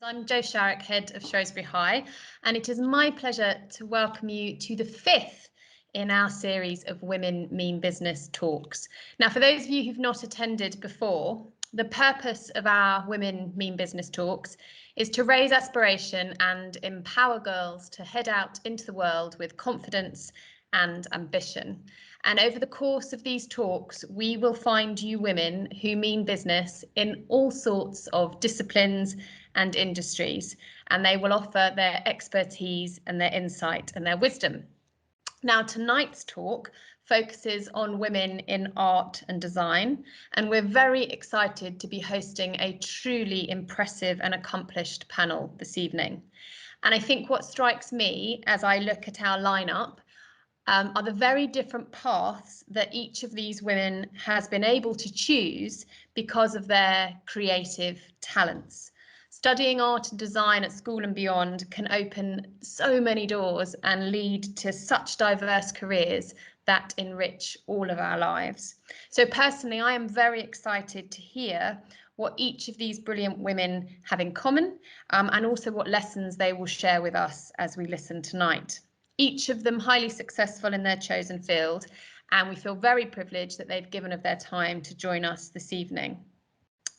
I'm Jo Sharrock, head of Shrewsbury High, and it is my pleasure to welcome you to the fifth in our series of Women Mean Business talks. Now, for those of you who've not attended before, the purpose of our Women Mean Business talks is to raise aspiration and empower girls to head out into the world with confidence and ambition. And over the course of these talks, we will find you women who mean business in all sorts of disciplines and industries, and they will offer their expertise and their insight and their wisdom. Now, tonight's talk focuses on women in art and design, and we're very excited to be hosting a truly impressive and accomplished panel this evening. And I think what strikes me as I look at our lineup are the very different paths that each of these women has been able to choose because of their creative talents. Studying art and design at school and beyond can open so many doors and lead to such diverse careers that enrich all of our lives. So personally, I am very excited to hear what each of these brilliant women have in common, and also what lessons they will share with us as we listen tonight. Each of them highly successful in their chosen field, and we feel very privileged that they've given of their time to join us this evening.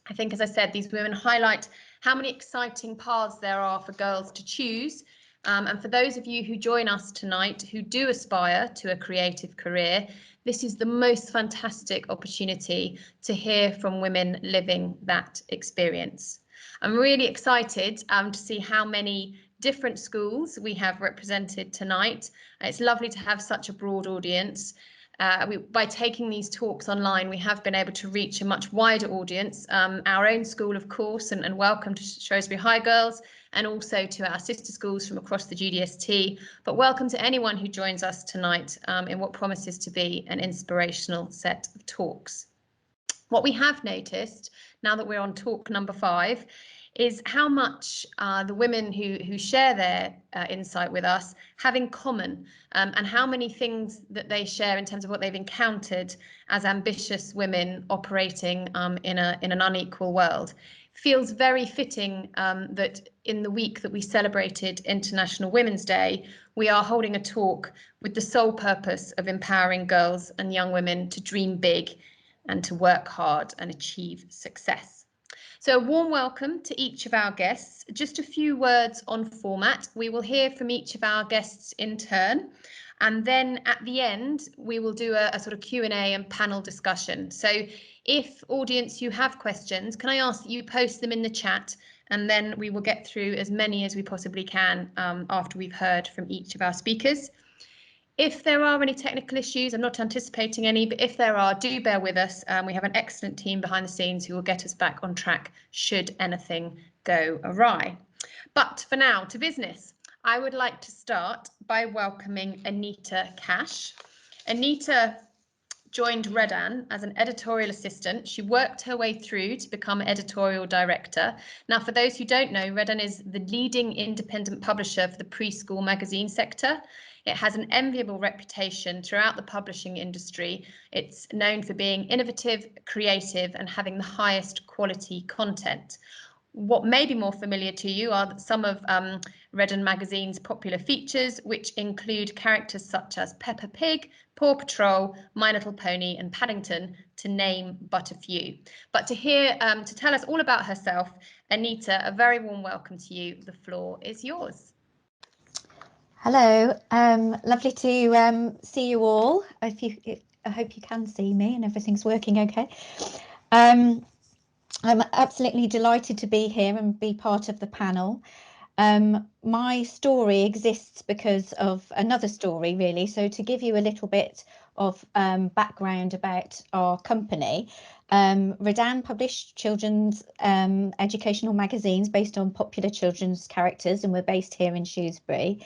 I think, as I said, these women highlight how many exciting paths there are for girls to choose. And for those of you who join us tonight who do aspire to a creative career, this is the most fantastic opportunity to hear from women living that experience. I'm really excited to see how many different schools we have represented tonight. It's lovely to have such a broad audience. By taking these talks online, we have been able to reach a much wider audience, our own school, of course, and welcome to Shrewsbury High Girls, and also to our sister schools from across the GDST, but welcome to anyone who joins us tonight in what promises to be an inspirational set of talks. What we have noticed, now that we're on talk number 5, is how much the women who share their insight with us have in common, and how many things that they share in terms of what they've encountered as ambitious women operating in an unequal world. Feels very fitting that in the week that we celebrated International Women's Day, we are holding a talk with the sole purpose of empowering girls and young women to dream big and to work hard and achieve success. So a warm welcome to each of our guests. Just a few words on format. We will hear from each of our guests in turn, and then at the end we will do a sort of Q&A and panel discussion. So if audience you have questions, can I ask that you post them in the chat, and then we will get through as many as we possibly can after we've heard from each of our speakers. If there are any technical issues, I'm not anticipating any, but if there are, do bear with us. We have an excellent team behind the scenes who will get us back on track should anything go awry. But for now, to business. I would like to start by welcoming Anita Cash. Anita joined Redan as an editorial assistant. She worked her way through to become editorial director. Now, for those who don't know, Redan is the leading independent publisher for the preschool magazine sector. It has an enviable reputation throughout the publishing industry. It's known for being innovative, creative, and having the highest quality content. What may be more familiar to you are some of Redan magazine's popular features, which include characters such as Peppa Pig, Paw Patrol, My Little Pony, and Paddington, to name but a few. But to tell us all about herself, Anita, a very warm welcome to you. The floor is yours. Hello, lovely to see you all. I hope you can see me and everything's working okay. I'm absolutely delighted to be here and be part of the panel. My story exists because of another story, really. So to give you a little bit of background about our company, Redan published children's educational magazines based on popular children's characters, and we're based here in Shrewsbury.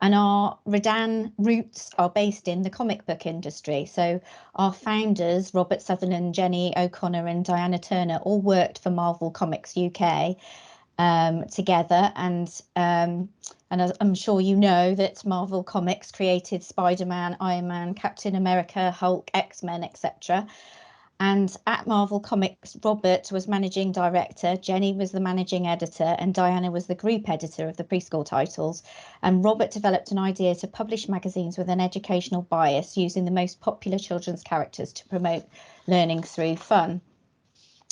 And our Redan roots are based in the comic book industry. So our founders, Robert Sutherland, Jenny O'Connor and Diana Turner, all worked for Marvel Comics UK together. And I'm sure you know that Marvel Comics created Spider-Man, Iron Man, Captain America, Hulk, X-Men, etc. And at Marvel Comics, Robert was managing director, Jenny was the managing editor, and Diana was the group editor of the preschool titles. And Robert developed an idea to publish magazines with an educational bias using the most popular children's characters to promote learning through fun.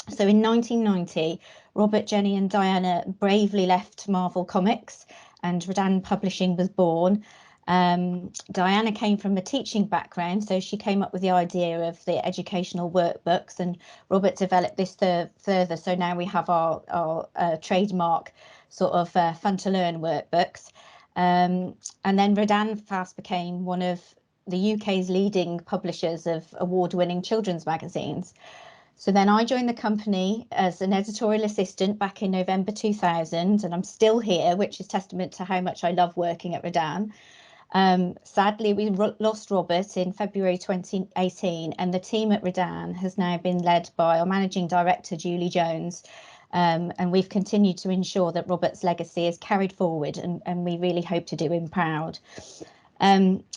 So in 1990, Robert, Jenny and Diana bravely left Marvel Comics and Redan Publishing was born. Diana came from a teaching background, so she came up with the idea of the educational workbooks, and Robert developed this further. So now we have our trademark sort of fun to learn workbooks. And then Redan fast became one of the UK's leading publishers of award-winning children's magazines. So then I joined the company as an editorial assistant back in November 2000, and I'm still here, which is testament to how much I love working at Redan. Sadly, we lost Robert in February 2018, and the team at Redan has now been led by our managing director, Julie Jones, and we've continued to ensure that Robert's legacy is carried forward, and we really hope to do him proud.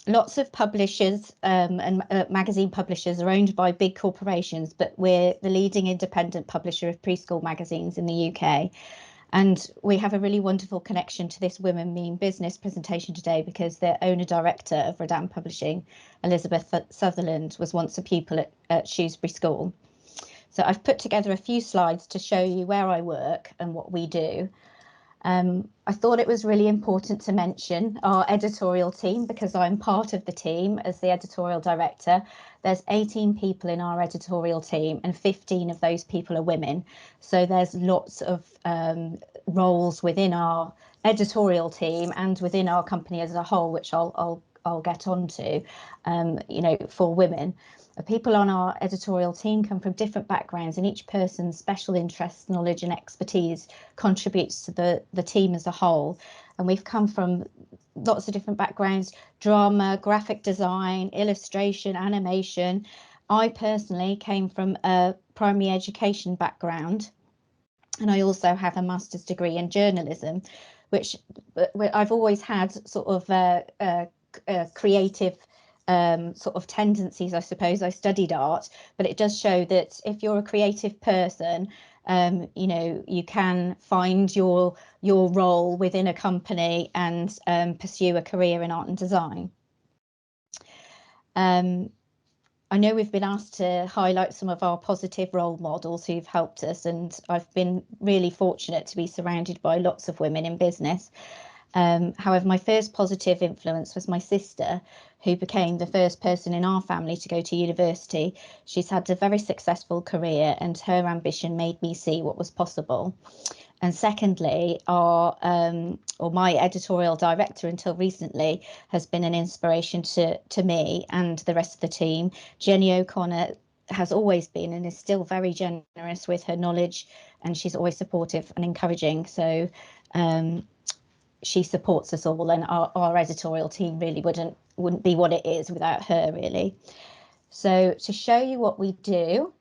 Lots of publishers and magazine publishers are owned by big corporations, but we're the leading independent publisher of preschool magazines in the UK. And we have a really wonderful connection to this Women Mean Business presentation today because the owner-director of Redan Publishing, Elizabeth Sutherland, was once a pupil at Shrewsbury School. So I've put together a few slides to show you where I work and what we do. I thought it was really important to mention our editorial team because I'm part of the team as the editorial director. There's 18 people in our editorial team and 15 of those people are women. So there's lots of roles within our editorial team and within our company as a whole, which I'll get onto, for women. People on our editorial team come from different backgrounds, and each person's special interests, knowledge and expertise contributes to the team as a whole. And we've come from lots of different backgrounds: drama, graphic design, illustration, animation. I personally came from a primary education background, and I also have a master's degree in journalism, which I've always had sort of creative sort of tendencies, I suppose. I studied art, but it does show that if you're a creative person, you can find your role within a company and pursue a career in art and design. I know we've been asked to highlight some of our positive role models who've helped us, and I've been really fortunate to be surrounded by lots of women in business. However, my first positive influence was my sister, who became the first person in our family to go to university. She's had a very successful career, and her ambition made me see what was possible. And secondly, my editorial director until recently has been an inspiration to me and the rest of the team. Jenny O'Connor has always been and is still very generous with her knowledge, and she's always supportive and encouraging. So she supports us all, and our editorial team really wouldn't be what it is without her, really. So to show you what we do,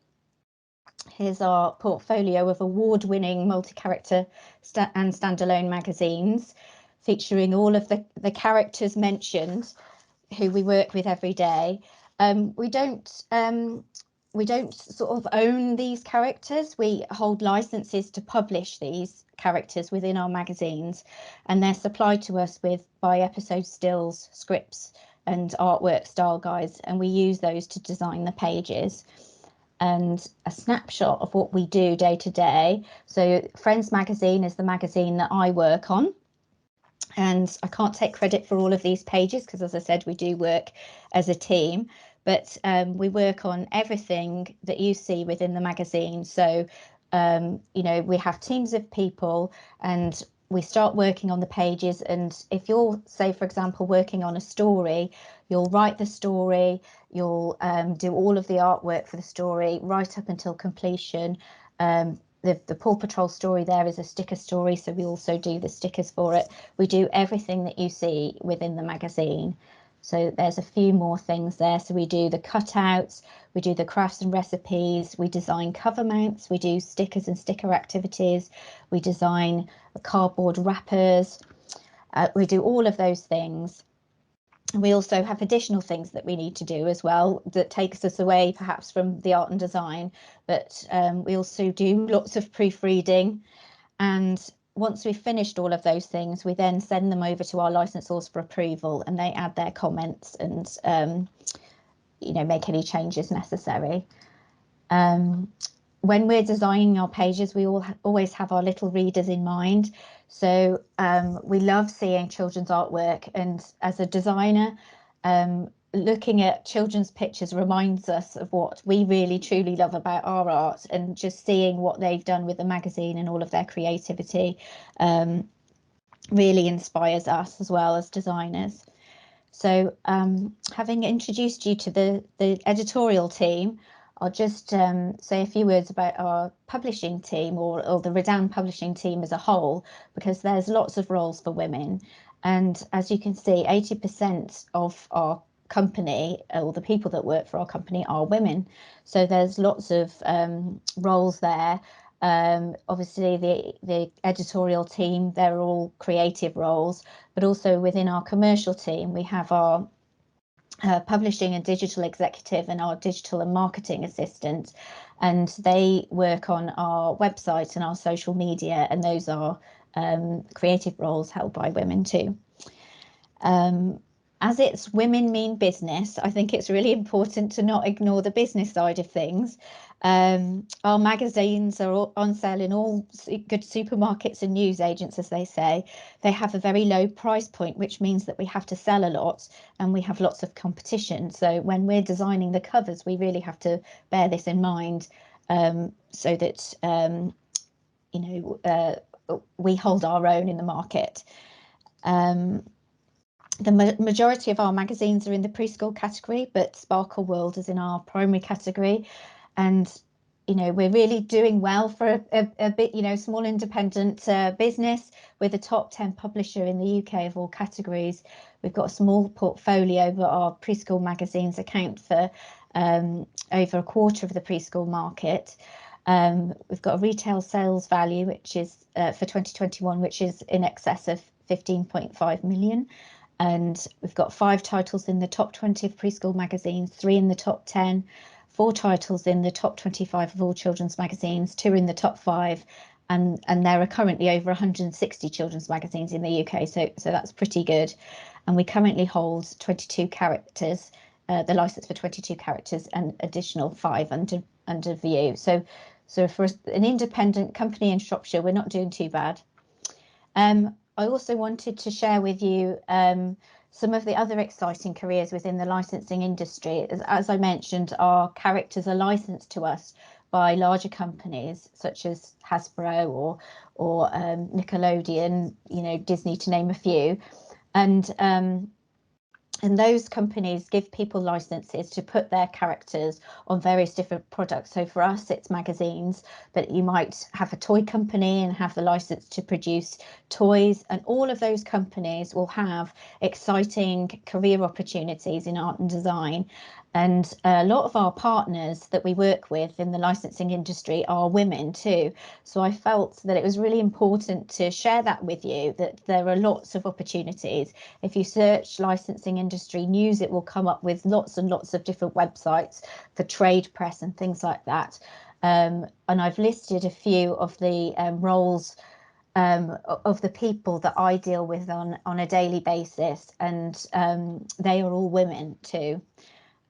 here's our portfolio of award-winning multi-character and standalone magazines, featuring all of the characters mentioned who we work with every day. We don't sort of own these characters. We hold licenses to publish these characters within our magazines, and they're supplied to us by episode stills, scripts and artwork style guides, and we use those to design the pages. And a snapshot of what we do day to day. So Friends magazine is the magazine that I work on, and I can't take credit for all of these pages because, as I said, we do work as a team, but we work on everything that you see within the magazine. So we have teams of people, and we start working on the pages. And if you're, say, for example, working on a story, you'll write the story, you'll do all of the artwork for the story right up until completion. The Paw Patrol story there is a sticker story, so we also do the stickers for it. We do everything that you see within the magazine. So there's a few more things there. So we do the cutouts, we do the crafts and recipes, we design cover mounts, we do stickers and sticker activities, we design cardboard wrappers, we do all of those things. we also have additional things that we need to do as well that takes us away perhaps from the art and design, but we also do lots of proofreading, and once we've finished all of those things, we then send them over to our licensors for approval, and they add their comments and make any changes necessary. When we're designing our pages, we always have our little readers in mind. So we love seeing children's artwork, and as a designer, looking at children's pictures reminds us of what we really truly love about our art, and just seeing what they've done with the magazine and all of their creativity really inspires us as well as designers. So having introduced you to the editorial team, I'll just say a few words about our publishing team, or the Redan publishing team as a whole, because there's lots of roles for women. And as you can see, 80% of our company, or the people that work for our company, are women. So there's lots of roles there. Obviously, the editorial team, they're all creative roles, but also within our commercial team, we have our publishing and digital executive and our digital and marketing assistant, and they work on our website and our social media, and those are creative roles held by women too. As it's Women Mean Business, I think it's really important to not ignore the business side of things. Our magazines are on sale in all good supermarkets and news agents, as they say. They have a very low price point, which means that we have to sell a lot, and we have lots of competition. So when we're designing the covers, we really have to bear this in mind, so that we hold our own in the market. The majority of our magazines are in the preschool category, but Sparkle World is in our primary category. And, we're really doing well for a bit, small independent business. We're the top 10 publisher in the UK of all categories. We've got a small portfolio, but our preschool magazines account for over a quarter of the preschool market. We've got a retail sales value, which is for 2021, which is in excess of 15.5 million. And we've got 5 titles in the top 20 of preschool magazines, 3 in the top 10, 4 titles in the top 25 of all children's magazines, 2 in the top 5, and there are currently over 160 children's magazines in the UK, so that's pretty good. And we currently hold 22 characters, the license for 22 characters, and additional 5 under view. So for an independent company in Shropshire, we're not doing too bad. I also wanted to share with you some of the other exciting careers within the licensing industry. As I mentioned, our characters are licensed to us by larger companies such as Hasbro or Nickelodeon, Disney, to name a few. And those companies give people licenses to put their characters on various different products. So for us, it's magazines, but you might have a toy company and have the license to produce toys. And all of those companies will have exciting career opportunities in art and design. And a lot of our partners that we work with in the licensing industry are women too. So I felt that it was really important to share that with you, that there are lots of opportunities. If you search licensing industry news, it will come up with lots and lots of different websites for trade press and things like that. And I've listed a few of the roles of the people that I deal with on a daily basis, and they are all women too.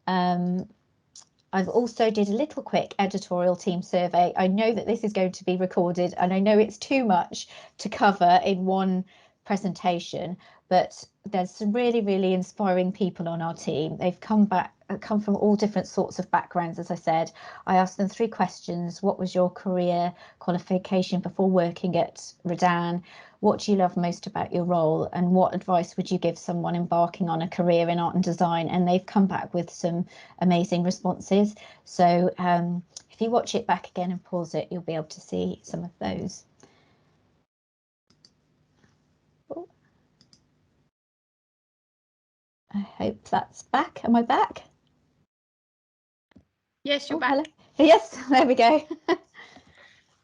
I've also did a little quick editorial team survey. I know that this is going to be recorded, and I know it's too much to cover in one presentation, but there's some really, really inspiring people on our team. They've come from all different sorts of backgrounds. As I said, I asked them 3 questions. What was your career qualification before working at Redan? What do you love most about your role? And what advice would you give someone embarking on a career in art and design? And they've come back with some amazing responses. So if you watch it back again and pause it, you'll be able to see some of those. I hope that's back. Am I back? Yes, you're back. Hello. Yes, there we go.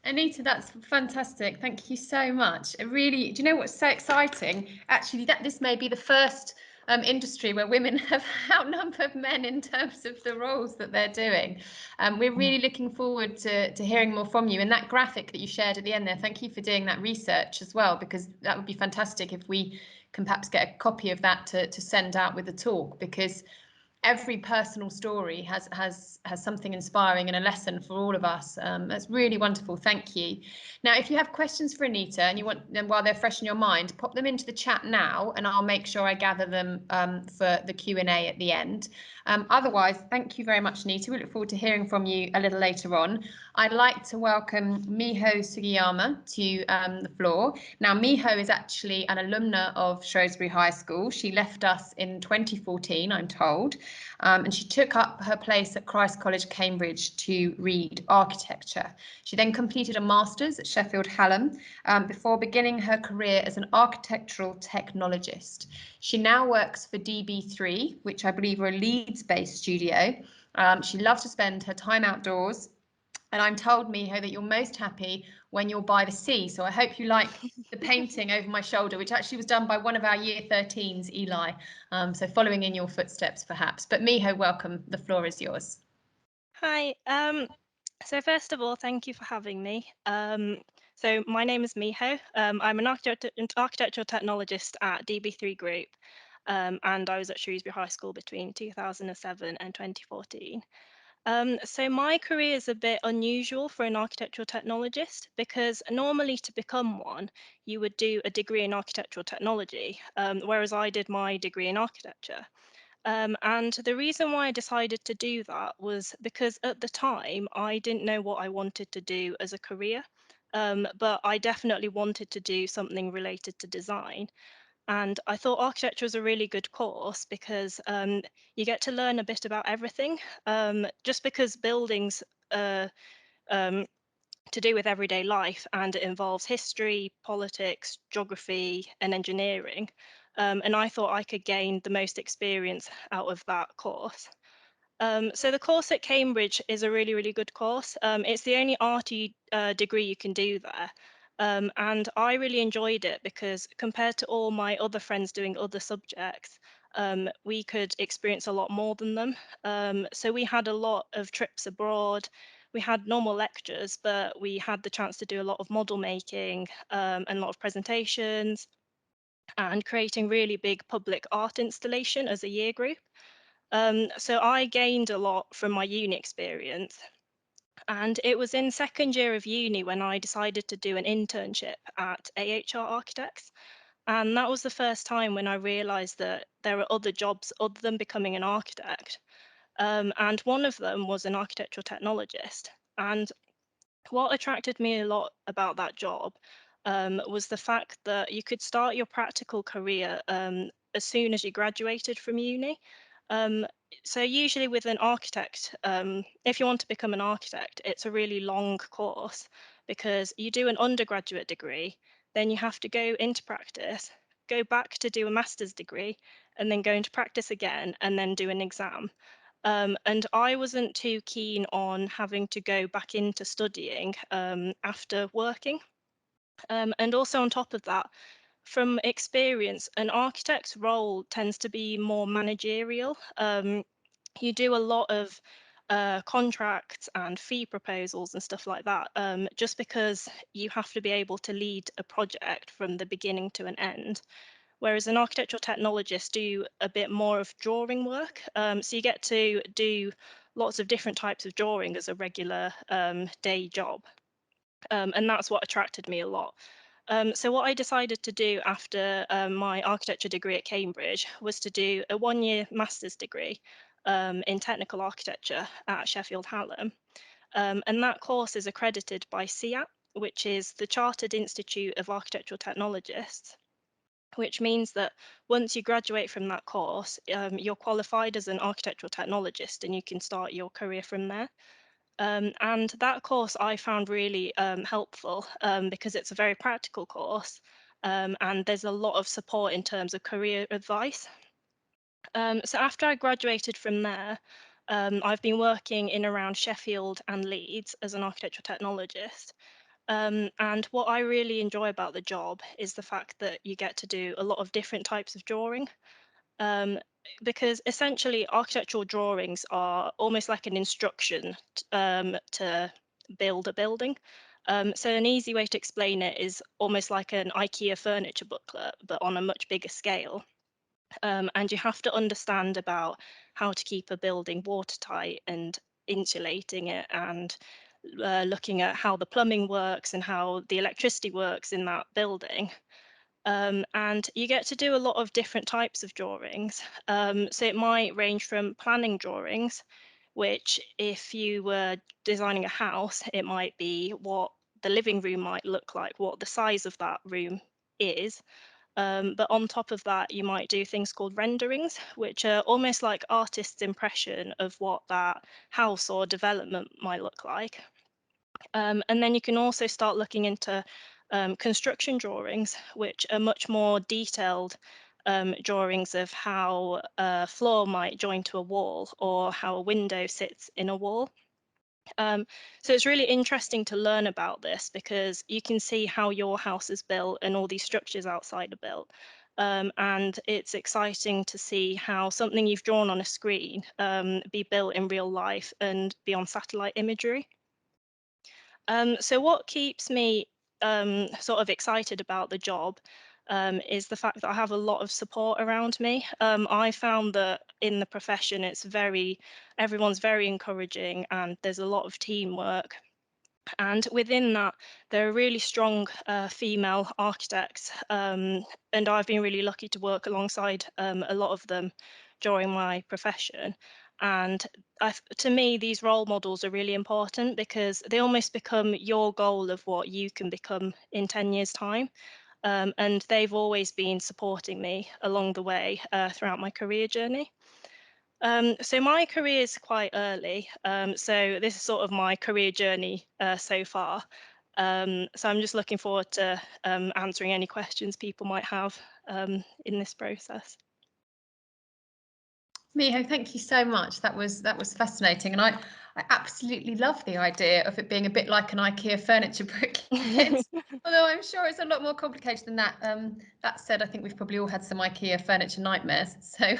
Anita, that's fantastic. Thank you so much. It really, do you know what's so exciting? Actually, that this may be the first industry where women have outnumbered men in terms of the roles that they're doing. We're really looking forward to hearing more from you. And that graphic that you shared at the end there, thank you for doing that research as well, because that would be fantastic if we can perhaps get a copy of that to send out with the talk, because every personal story has something inspiring and a lesson for all of us. That's really wonderful. Thank you. Now, if you have questions for Anita and you want them while they're fresh in your mind, pop them into the chat now, and I'll make sure I gather them for the Q&A at the end. Otherwise, thank you very much, Anita. We look forward to hearing from you a little later on. I'd like to welcome Miho Sugiyama to the floor. Now, Miho is actually an alumna of Shrewsbury High School. She left us in 2014, I'm told, and she took up her place at Christ College, Cambridge to read architecture. She then completed a master's at Sheffield Hallam before beginning her career as an architectural technologist. She now works for DB3, which I believe are a Leeds-based studio. She loves to spend her time outdoors, and I'm told, Miho, that you're most happy when you're by the sea. So I hope you like the painting over my shoulder, which actually was done by one of our Year 13s, Eli. So following in your footsteps, perhaps. But Miho, welcome. The floor is yours. Hi. So first of all, thank you for having me. So my name is Miho. I'm an architectural technologist at DB3 Group, and I was at Shrewsbury High School between 2007 and 2014. So my career is a bit unusual for an architectural technologist, because normally to become one, you would do a degree in architectural technology, whereas I did my degree in architecture. And the reason why I decided to do that was because at the time I didn't know what I wanted to do as a career, but I definitely wanted to do something related to design. And I thought architecture was a really good course because you get to learn a bit about everything. Just because buildings are to do with everyday life and it involves history, politics, geography, and engineering. And I thought I could gain the most experience out of that course. So the course at Cambridge is a really, really good course. It's the only arty degree you can do there. And I really enjoyed it because compared to all my other friends doing other subjects, we could experience a lot more than them. So we had a lot of trips abroad. We had normal lectures, but we had the chance to do a lot of model making and a lot of presentations and creating really big public art installation as a year group. So I gained a lot from my uni experience. And it was in second year of uni when I decided to do an internship at AHR Architects. And that was the first time when I realized that there are other jobs other than becoming an architect. And one of them was an architectural technologist. And what attracted me a lot about that job was the fact that you could start your practical career as soon as you graduated from uni. Um, so usually with an architect, if you want to become an architect, it's a really long course because you do an undergraduate degree, then you have to go into practice, go back to do a master's degree, and then go into practice again, and then do an exam. And I wasn't too keen on having to go back into studying after working. And also on top of that, from experience, an architect's role tends to be more managerial. You do a lot of contracts and fee proposals and stuff like that, just because you have to be able to lead a project from the beginning to an end. Whereas an architectural technologist do a bit more of drawing work. So you get to do lots of different types of drawing as a regular day job. And that's what attracted me a lot. So what I decided to do after my architecture degree at Cambridge was to do a one-year master's degree in technical architecture at Sheffield Hallam. And that course is accredited by CIAT, which is the Chartered Institute of Architectural Technologists, which means that once you graduate from that course, you're qualified as an architectural technologist and you can start your career from there. And that course I found really helpful because it's a very practical course and there's a lot of support in terms of career advice. So after I graduated from there, I've been working in around Sheffield and Leeds as an architectural technologist. And what I really enjoy about the job is the fact that you get to do a lot of different types of drawing. because essentially architectural drawings are almost like an instruction to build a building. So an easy way to explain it is almost like an IKEA furniture booklet, but on a much bigger scale. And you have to understand about how to keep a building watertight and insulating it, and looking at how the plumbing works and how the electricity works in that building. And you get to do a lot of different types of drawings. So it might range from planning drawings, which if you were designing a house, it might be what the living room might look like, what the size of that room is. But on top of that, you might do things called renderings, which are almost like artist's impression of what that house or development might look like. And then you can also start looking into construction drawings, which are much more detailed drawings of how a floor might join to a wall, or how a window sits in a wall. So it's really interesting to learn about this, because you can see how your house is built and all these structures outside are built. And it's exciting to see how something you've drawn on a screen be built in real life and be on satellite imagery. So what keeps me sort of excited about the job is the fact that I have a lot of support around me. I found that in the profession, everyone's very encouraging, and there's a lot of teamwork. And within that, there are really strong female architects, and I've been really lucky to work alongside a lot of them during my profession. And to me, these role models are really important, because they almost become your goal of what you can become in 10 years' time. And they've always been supporting me along the way throughout my career journey. So my career is quite early. So this is sort of my career journey so far. So I'm just looking forward to answering any questions people might have in this process. Miho, thank you so much. That was fascinating, and I absolutely love the idea of it being a bit like an IKEA furniture booklet. Although I'm sure it's a lot more complicated than that. That said, I think we've probably all had some IKEA furniture nightmares, so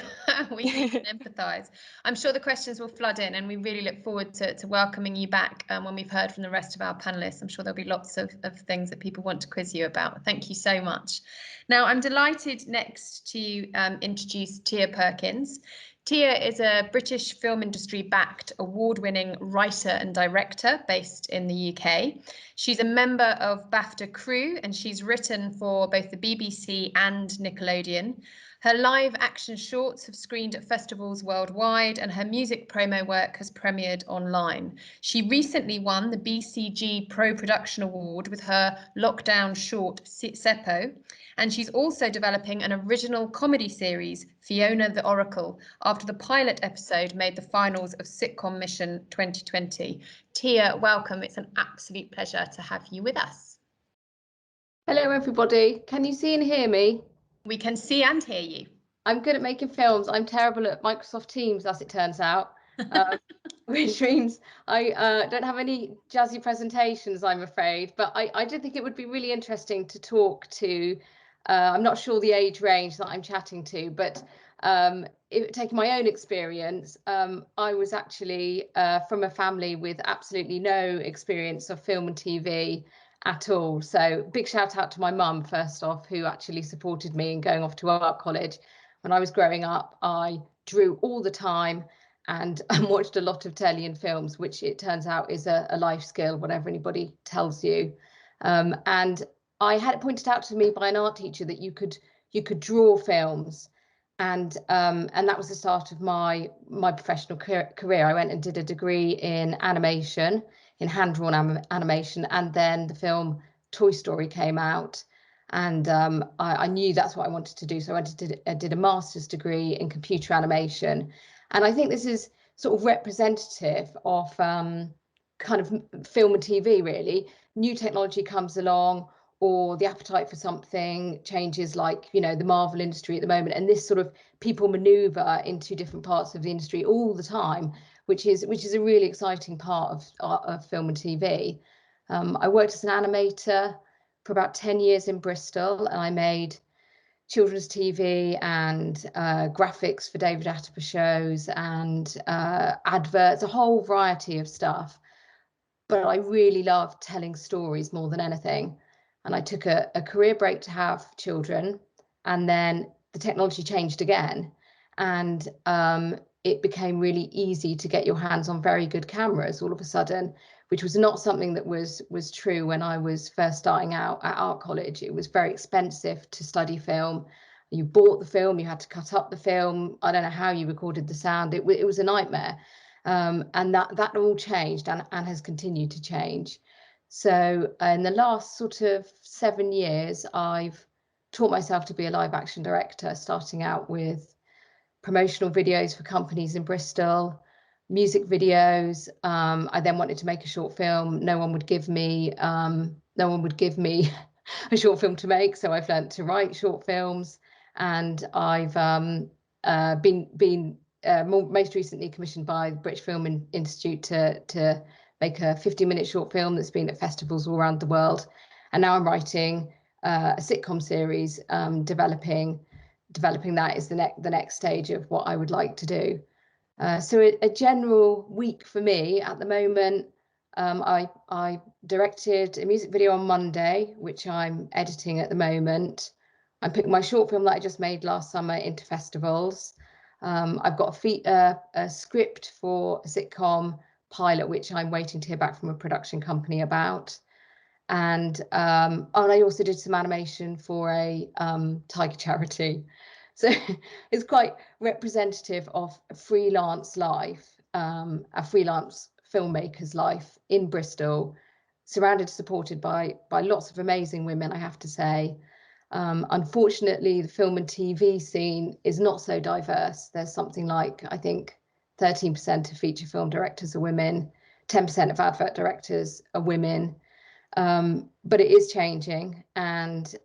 we can empathise. I'm sure the questions will flood in, and we really look forward to welcoming you back when we've heard from the rest of our panellists. I'm sure there'll be lots of things that people want to quiz you about. Thank you so much. Now, I'm delighted next to introduce Tia Perkins. Tia is a British film industry backed award-winning writer and director based in the UK. She's a member of BAFTA crew, and she's written for both the BBC and Nickelodeon. Her live action shorts have screened at festivals worldwide, and her music promo work has premiered online. She recently won the BCG Pro Production Award with her lockdown short Seppo, and she's also developing an original comedy series, Fiona the Oracle, after the pilot episode made the finals of Sitcom Mission 2020. Tia, welcome. It's an absolute pleasure to have you with us. Hello, everybody. Can you see and hear me? We can see and hear you. I'm good at making films. I'm terrible at Microsoft Teams, as it turns out, which means I don't have any jazzy presentations, I'm afraid. But I did think it would be really interesting to talk to, I'm not sure the age range that I'm chatting to, but taking my own experience, I was actually from a family with absolutely no experience of film and TV at all. So big shout out to my mum, first off, who actually supported me in going off to art college. When I was growing up, I drew all the time and watched a lot of telly and films, which it turns out is a life skill, whatever anybody tells you. And I had it pointed out to me by an art teacher that you could draw films, and that was the start of my professional career. I went and did a degree in animation, in hand-drawn animation, and then the film Toy Story came out, and I knew that's what I wanted to do. So I did a master's degree in computer animation, and I think this is sort of representative of kind of film and TV, really. New technology comes along, or the appetite for something changes, like, you know, the Marvel industry at the moment, and this sort of people maneuver into different parts of the industry all the time, which is a really exciting part of film and TV. I worked as an animator for about 10 years in Bristol, and I made children's TV and graphics for David Attenborough shows and adverts, a whole variety of stuff. But I really love telling stories more than anything. And I took a career break to have children, and then the technology changed again. And it became really easy to get your hands on very good cameras all of a sudden, which was not something that was true when I was first starting out at art college. It was very expensive to study film. You bought the film, you had to cut up the film. I don't know how you recorded the sound. It was a nightmare. And that all changed and has continued to change. So in the last sort of 7 years, I've taught myself to be a live action director, starting out with promotional videos for companies in Bristol, music videos. I then wanted to make a short film. No one would give me a short film to make, so I've learned to write short films, and I've been most recently commissioned by the British Film Institute to make a 50-minute short film that's been at festivals all around the world. And now I'm writing a sitcom series, developing that is the next stage of what I would like to do. So a general week for me at the moment, I directed a music video on Monday, which I'm editing at the moment. I'm putting my short film that I just made last summer into festivals. I've got a script for a sitcom pilot, which I'm waiting to hear back from a production company about. And I also did some animation for a tiger charity. So it's quite representative of a freelance life, a freelance filmmaker's life in Bristol, surrounded, supported by lots of amazing women, I have to say. Unfortunately, the film and TV scene is not so diverse. There's something like, I think, 13% of feature film directors are women, 10% of advert directors are women. But it is changing, and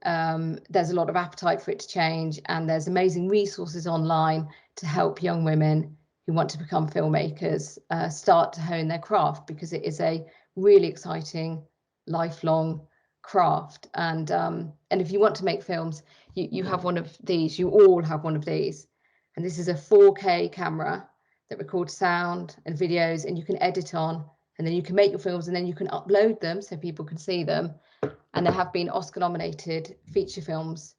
there's a lot of appetite for it to change, and there's amazing resources online to help young women who want to become filmmakers start to hone their craft, because it is a really exciting, lifelong craft. And if you want to make films, you have one of these. You all have one of these, and this is a 4K camera that records sound and videos, and you can edit on. And then you can make your films, and then you can upload them so people can see them. And there have been Oscar-nominated feature films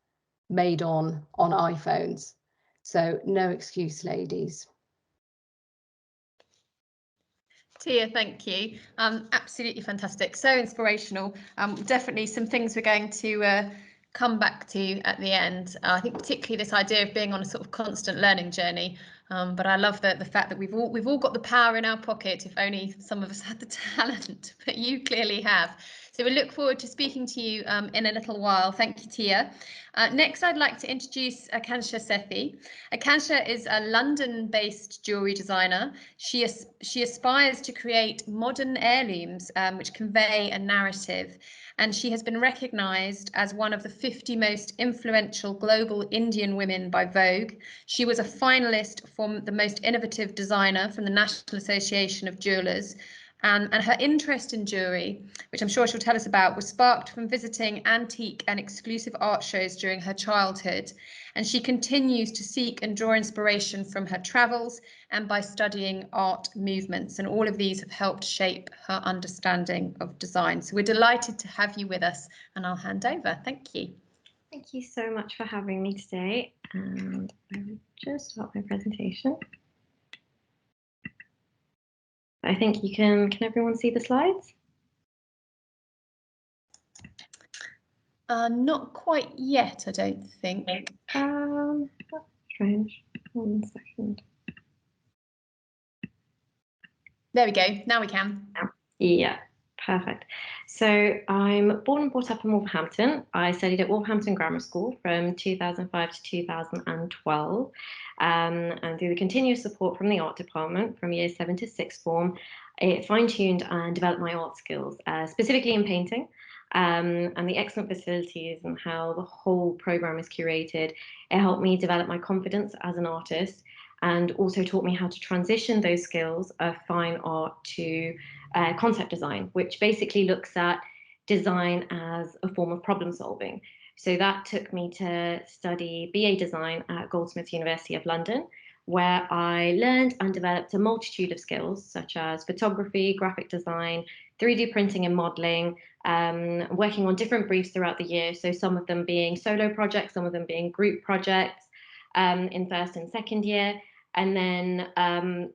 made on iPhones. So no excuse, ladies. Tia, thank you. Absolutely fantastic. So inspirational. Definitely some things we're going to come back to at the end. I think particularly this idea of being on a sort of constant learning journey. But I love the fact that we've all got the power in our pocket, if only some of us had the talent, but you clearly have. So we look forward to speaking to you in a little while. Thank you, Tia. Next, I'd like to introduce Akansha Sethi. Akansha is a London-based jewellery designer. She aspires to create modern heirlooms which convey a narrative. And she has been recognised as one of the 50 most influential global Indian women by Vogue. She was a finalist for the most innovative designer from the National Association of Jewellers. And her interest in jewellery, which I'm sure she'll tell us about, was sparked from visiting antique and exclusive art shows during her childhood. And she continues to seek and draw inspiration from her travels and by studying art movements. And all of these have helped shape her understanding of design. So we're delighted to have you with us, and I'll hand over. Thank you. Thank you so much for having me today. And I will just start my presentation. I think you can everyone see the slides? Not quite yet, I don't think. That's strange. 1 second. There we go. Now we can. Yeah, perfect. So I'm born and brought up in Wolverhampton. I studied at Wolverhampton Grammar School from 2005 to 2012. And through the continuous support from the art department from years 7 to 6th form, it fine-tuned and developed my art skills, specifically in painting. And the excellent facilities and how the whole program is curated, it helped me develop my confidence as an artist, and also taught me how to transition those skills of fine art to concept design, which basically looks at design as a form of problem solving. So that took me to study BA Design at Goldsmiths University of London, where I learned and developed a multitude of skills such as photography, graphic design, 3D printing and modeling, working on different briefs throughout the year. So some of them being solo projects, some of them being group projects in first and second year. And then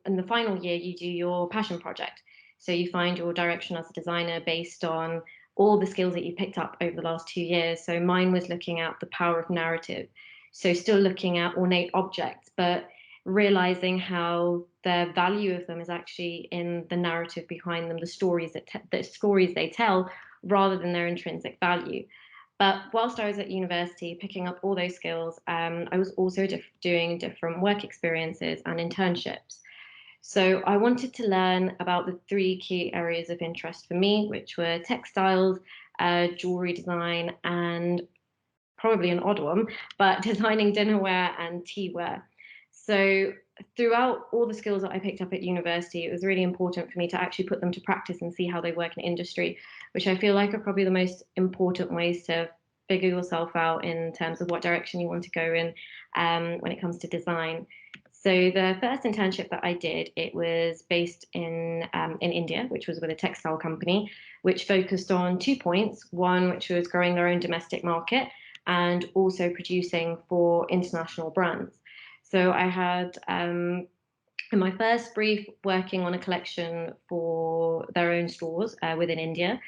in the final year, you do your passion project. So you find your direction as a designer based on all the skills that you picked up over the last 2 years. So mine was looking at the power of narrative. So still looking at ornate objects, but realizing how the value of them is actually in the narrative behind them, the stories they tell, rather than their intrinsic value. But whilst I was at university picking up all those skills, I was also doing different work experiences and internships. So I wanted to learn about the 3 key areas of interest for me, which were textiles, jewellery design, and probably an odd one, but designing dinnerware and teaware. So throughout all the skills that I picked up at university, it was really important for me to actually put them to practice and see how they work in industry, which I feel like are probably the most important ways to figure yourself out in terms of what direction you want to go in when it comes to design. So the first internship that I did, it was based in India, which was with a textile company, which focused on 2 points. One, which was growing their own domestic market, and also producing for international brands. So I had, in my first brief, working on a collection for their own stores within India,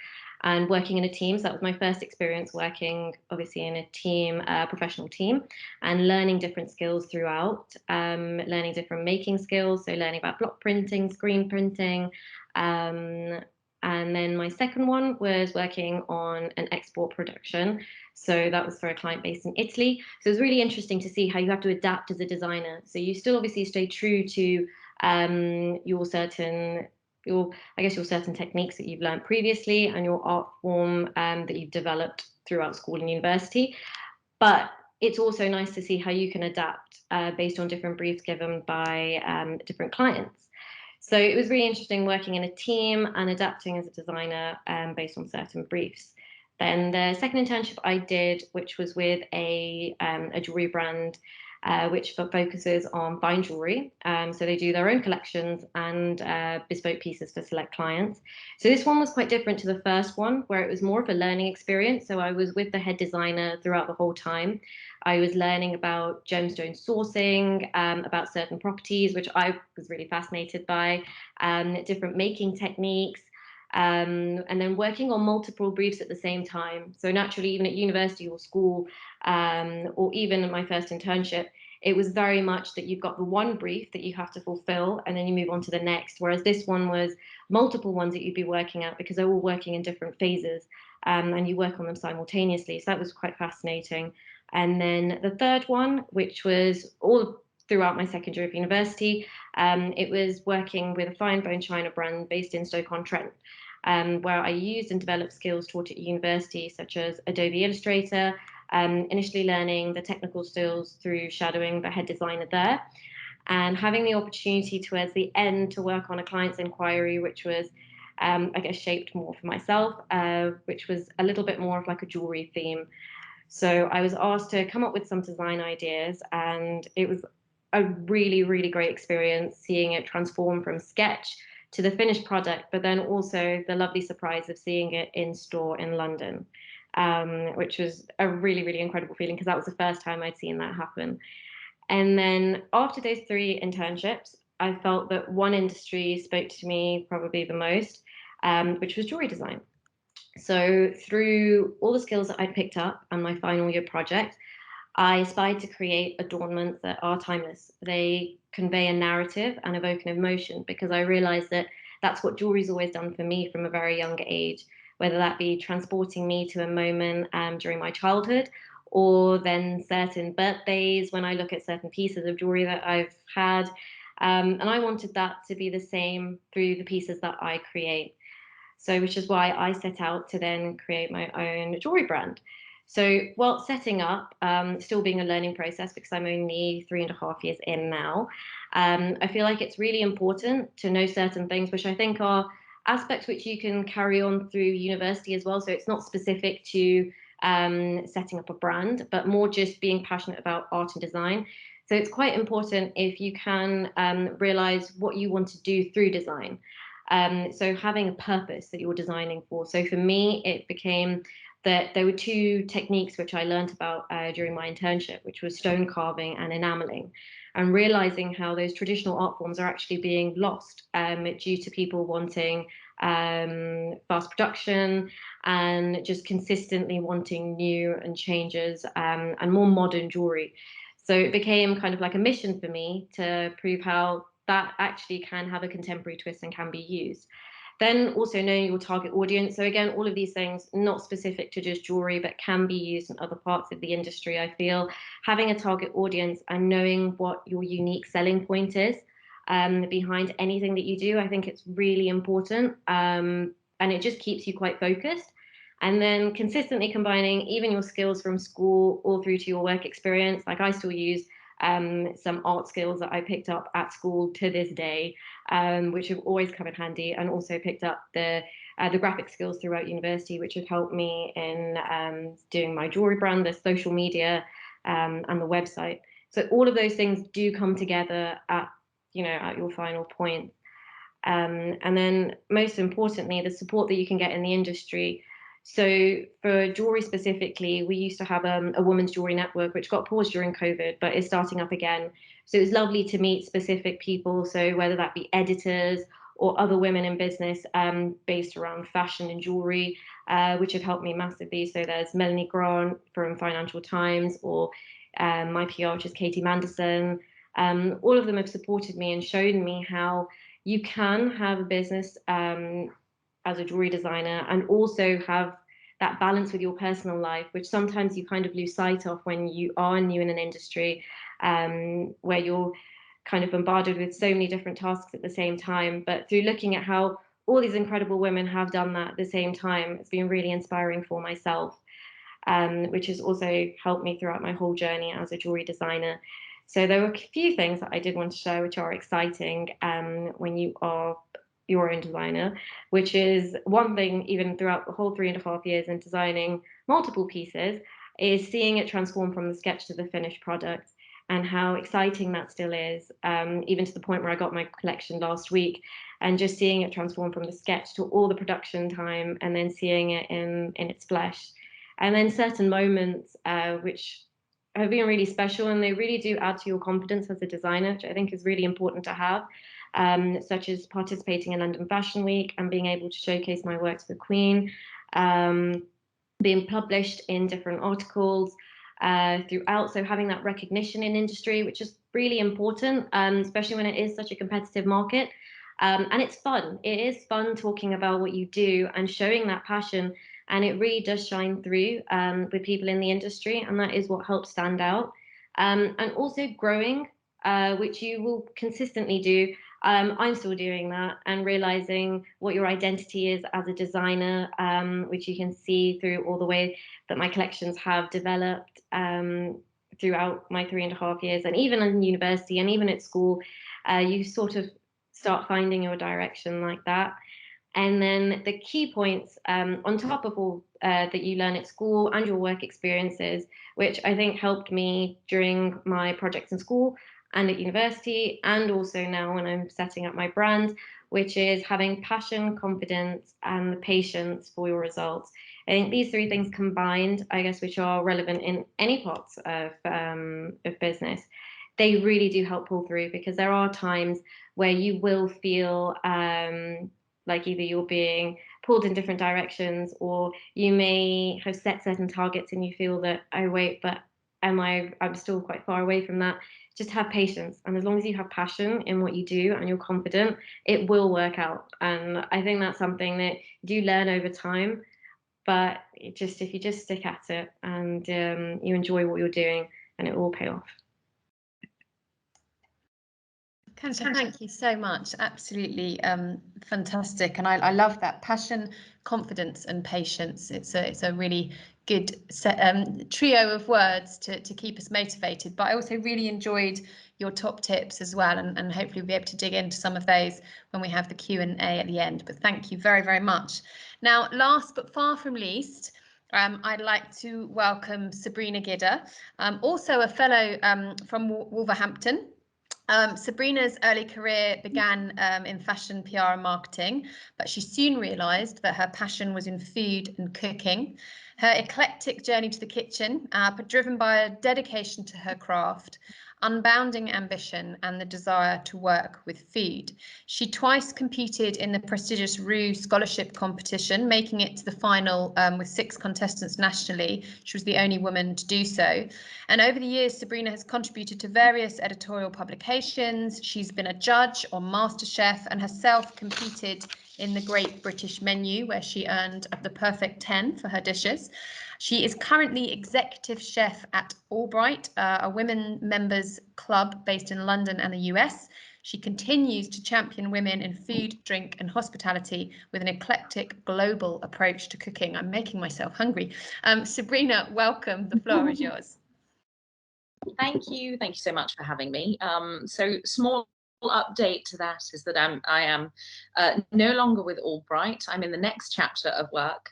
and working in a team. So that was my first experience working, obviously, in a team, professional team, and learning different skills throughout, learning different making skills. So learning about block printing, screen printing, and then my second one was working on an export production. So that was for a client based in Italy. So it was really interesting to see how you have to adapt as a designer. So you still obviously stay true to your certain techniques that you've learned previously and your art form that you've developed throughout school and university. But it's also nice to see how you can adapt based on different briefs given by different clients. So it was really interesting working in a team and adapting as a designer based on certain briefs. Then the second internship I did, which was with a jewelry brand, which focuses on fine jewelry. So they do their own collections and bespoke pieces for select clients. So this one was quite different to the first one, where it was more of a learning experience. So I was with the head designer throughout the whole time. I was learning about gemstone sourcing, about certain properties, which I was really fascinated by, different making techniques, and then working on multiple briefs at the same time. So naturally, even at university or school, or even in my first internship, it was very much that you've got the one brief that you have to fulfill and then you move on to the next. Whereas this one was multiple ones that you'd be working at because they're all working in different phases, and you work on them simultaneously. So that was quite fascinating. And then the third one, which was all throughout my second year of university, it was working with a fine bone china brand based in Stoke-on-Trent, where I used and developed skills taught at university, such as Adobe Illustrator, initially learning the technical skills through shadowing the head designer there, and having the opportunity towards the end to work on a client's inquiry, which was, I guess, shaped more for myself, which was a little bit more of like a jewelry theme. So I was asked to come up with some design ideas, and it was a really, really great experience seeing it transform from sketch to the finished product, but then also the lovely surprise of seeing it in store in London, which was a really, really incredible feeling because that was the first time I'd seen that happen. And then after those 3 internships, I felt that one industry spoke to me probably the most, which was jewelry design. So through all the skills that I'd picked up on my final year project, I aspired to create adornments that are timeless. They convey a narrative and evoke an emotion, because I realized that that's what jewelry's always done for me from a very young age, whether that be transporting me to a moment during my childhood, or then certain birthdays when I look at certain pieces of jewelry that I've had. And I wanted that to be the same through the pieces that I create. So which is why I set out to then create my own jewelry brand. So while setting up, still being a learning process because I'm only 3.5 years in now, I feel like it's really important to know certain things, which I think are aspects which you can carry on through university as well. So it's not specific to setting up a brand, but more just being passionate about art and design. So it's quite important if you can realize what you want to do through design. So having a purpose that you're designing for. So for me, it became that there were two techniques which I learned about during my internship, which was stone carving and enameling, and realizing how those traditional art forms are actually being lost due to people wanting fast production and just consistently wanting new and changes and more modern jewelry. So it became kind of like a mission for me to prove how that actually can have a contemporary twist and can be used. Then also knowing your target audience. So again, all of these things, not specific to just jewelry, but can be used in other parts of the industry. I feel having a target audience and knowing what your unique selling point is behind anything that you do, I think it's really important. And it just keeps you quite focused. And then consistently combining even your skills from school all through to your work experience. Like I still use some art skills that I picked up at school to this day, which have always come in handy, and also picked up the graphic skills throughout university, which have helped me in doing my jewelry brand, the social media, and the website. So all of those things do come together at your final point. And then most importantly, the support that you can get in the industry. So for jewelry specifically, we used to have a women's jewelry network, which got paused during COVID, but is starting up again. So it's lovely to meet specific people. So whether that be editors or other women in business based around fashion and jewelry, which have helped me massively. So there's Melanie Grant from Financial Times, or my PR, which is Katie Manderson. All of them have supported me and shown me how you can have a business as a jewelry designer and also have that balance with your personal life, which sometimes you kind of lose sight of when you are new in an industry where you're kind of bombarded with so many different tasks at the same time. But through looking at how all these incredible women have done that at the same time, it's been really inspiring for myself, which has also helped me throughout my whole journey as a jewelry designer. So there were a few things that I did want to share which are exciting when you are your own designer, which is one thing even throughout the whole 3.5 years in designing multiple pieces, is seeing it transform from the sketch to the finished product, and how exciting that still is, even to the point where I got my collection last week, and just seeing it transform from the sketch to all the production time, and then seeing it in its flesh. And then certain moments which have been really special, and they really do add to your confidence as a designer, which I think is really important to have, such as participating in London Fashion Week and being able to showcase my work to the Queen, being published in different articles throughout, so having that recognition in industry, which is really important, especially when it is such a competitive market. And it's fun. It is fun talking about what you do and showing that passion. And it really does shine through with people in the industry, and that is what helps stand out. And also growing, which you will consistently do. I'm still doing that, and realizing what your identity is as a designer, which you can see through all the way that my collections have developed throughout my 3.5 years, and even in university and even at school, you sort of start finding your direction like that. And then the key points on top of all that you learn at school and your work experiences, which I think helped me during my projects in school and at university, and also now when I'm setting up my brand, which is having passion, confidence, and the patience for your results. I think these three things combined, I guess, which are relevant in any parts of business, they really do help pull through, because there are times where you will feel like either you're being pulled in different directions, or you may have set certain targets and you feel that, oh wait, but I'm still quite far away from that. Just have patience, and as long as you have passion in what you do and you're confident, it will work out. And I think that's something that you do learn over time, but if you just stick at it and you enjoy what you're doing, and it will pay off. Akansha, thank you so much. Absolutely fantastic. And I love that passion, confidence and patience. It's a really good trio of words to keep us motivated. But I also really enjoyed your top tips as well. And hopefully we'll be able to dig into some of those when we have the Q&A at the end. But thank you very, very much. Now, last but far from least, I'd like to welcome Sabrina Gidda, also a fellow from Wolverhampton. Sabrina's early career began in fashion, PR and marketing, but she soon realised that her passion was in food and cooking. Her eclectic journey to the kitchen, but driven by a dedication to her craft, unbounding ambition and the desire to work with food. She twice competed in the prestigious Roux Scholarship Competition, making it to the final with 6 contestants nationally. She was the only woman to do so. And over the years, Sabrina has contributed to various editorial publications. She's been a judge on MasterChef and herself competed in the Great British Menu, where she earned the perfect 10 for her dishes. She is currently executive chef at AllBright, a women members club based in London and the US. She continues to champion women in food, drink and hospitality with an eclectic global approach to cooking. I'm making myself hungry. Sabrina, welcome. The floor is yours. Thank you so much for having me. So small update to that is that I am no longer with AllBright. I'm in the next chapter of work,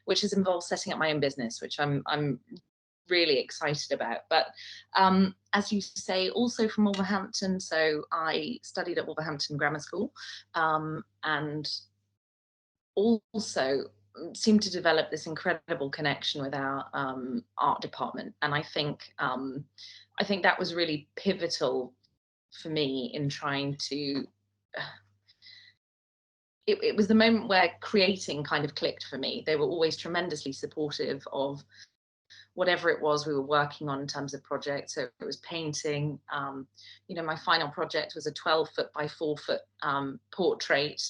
which has involved setting up my own business, which I'm really excited about. But as you say, also from Wolverhampton, so I studied at Wolverhampton Grammar School, and also seemed to develop this incredible connection with our art department, and I think that was really pivotal for me in trying to. It was the moment where creating kind of clicked for me. They were always tremendously supportive of whatever it was we were working on in terms of projects. So it was painting. You know, my final project was a 12-foot by 4-foot portrait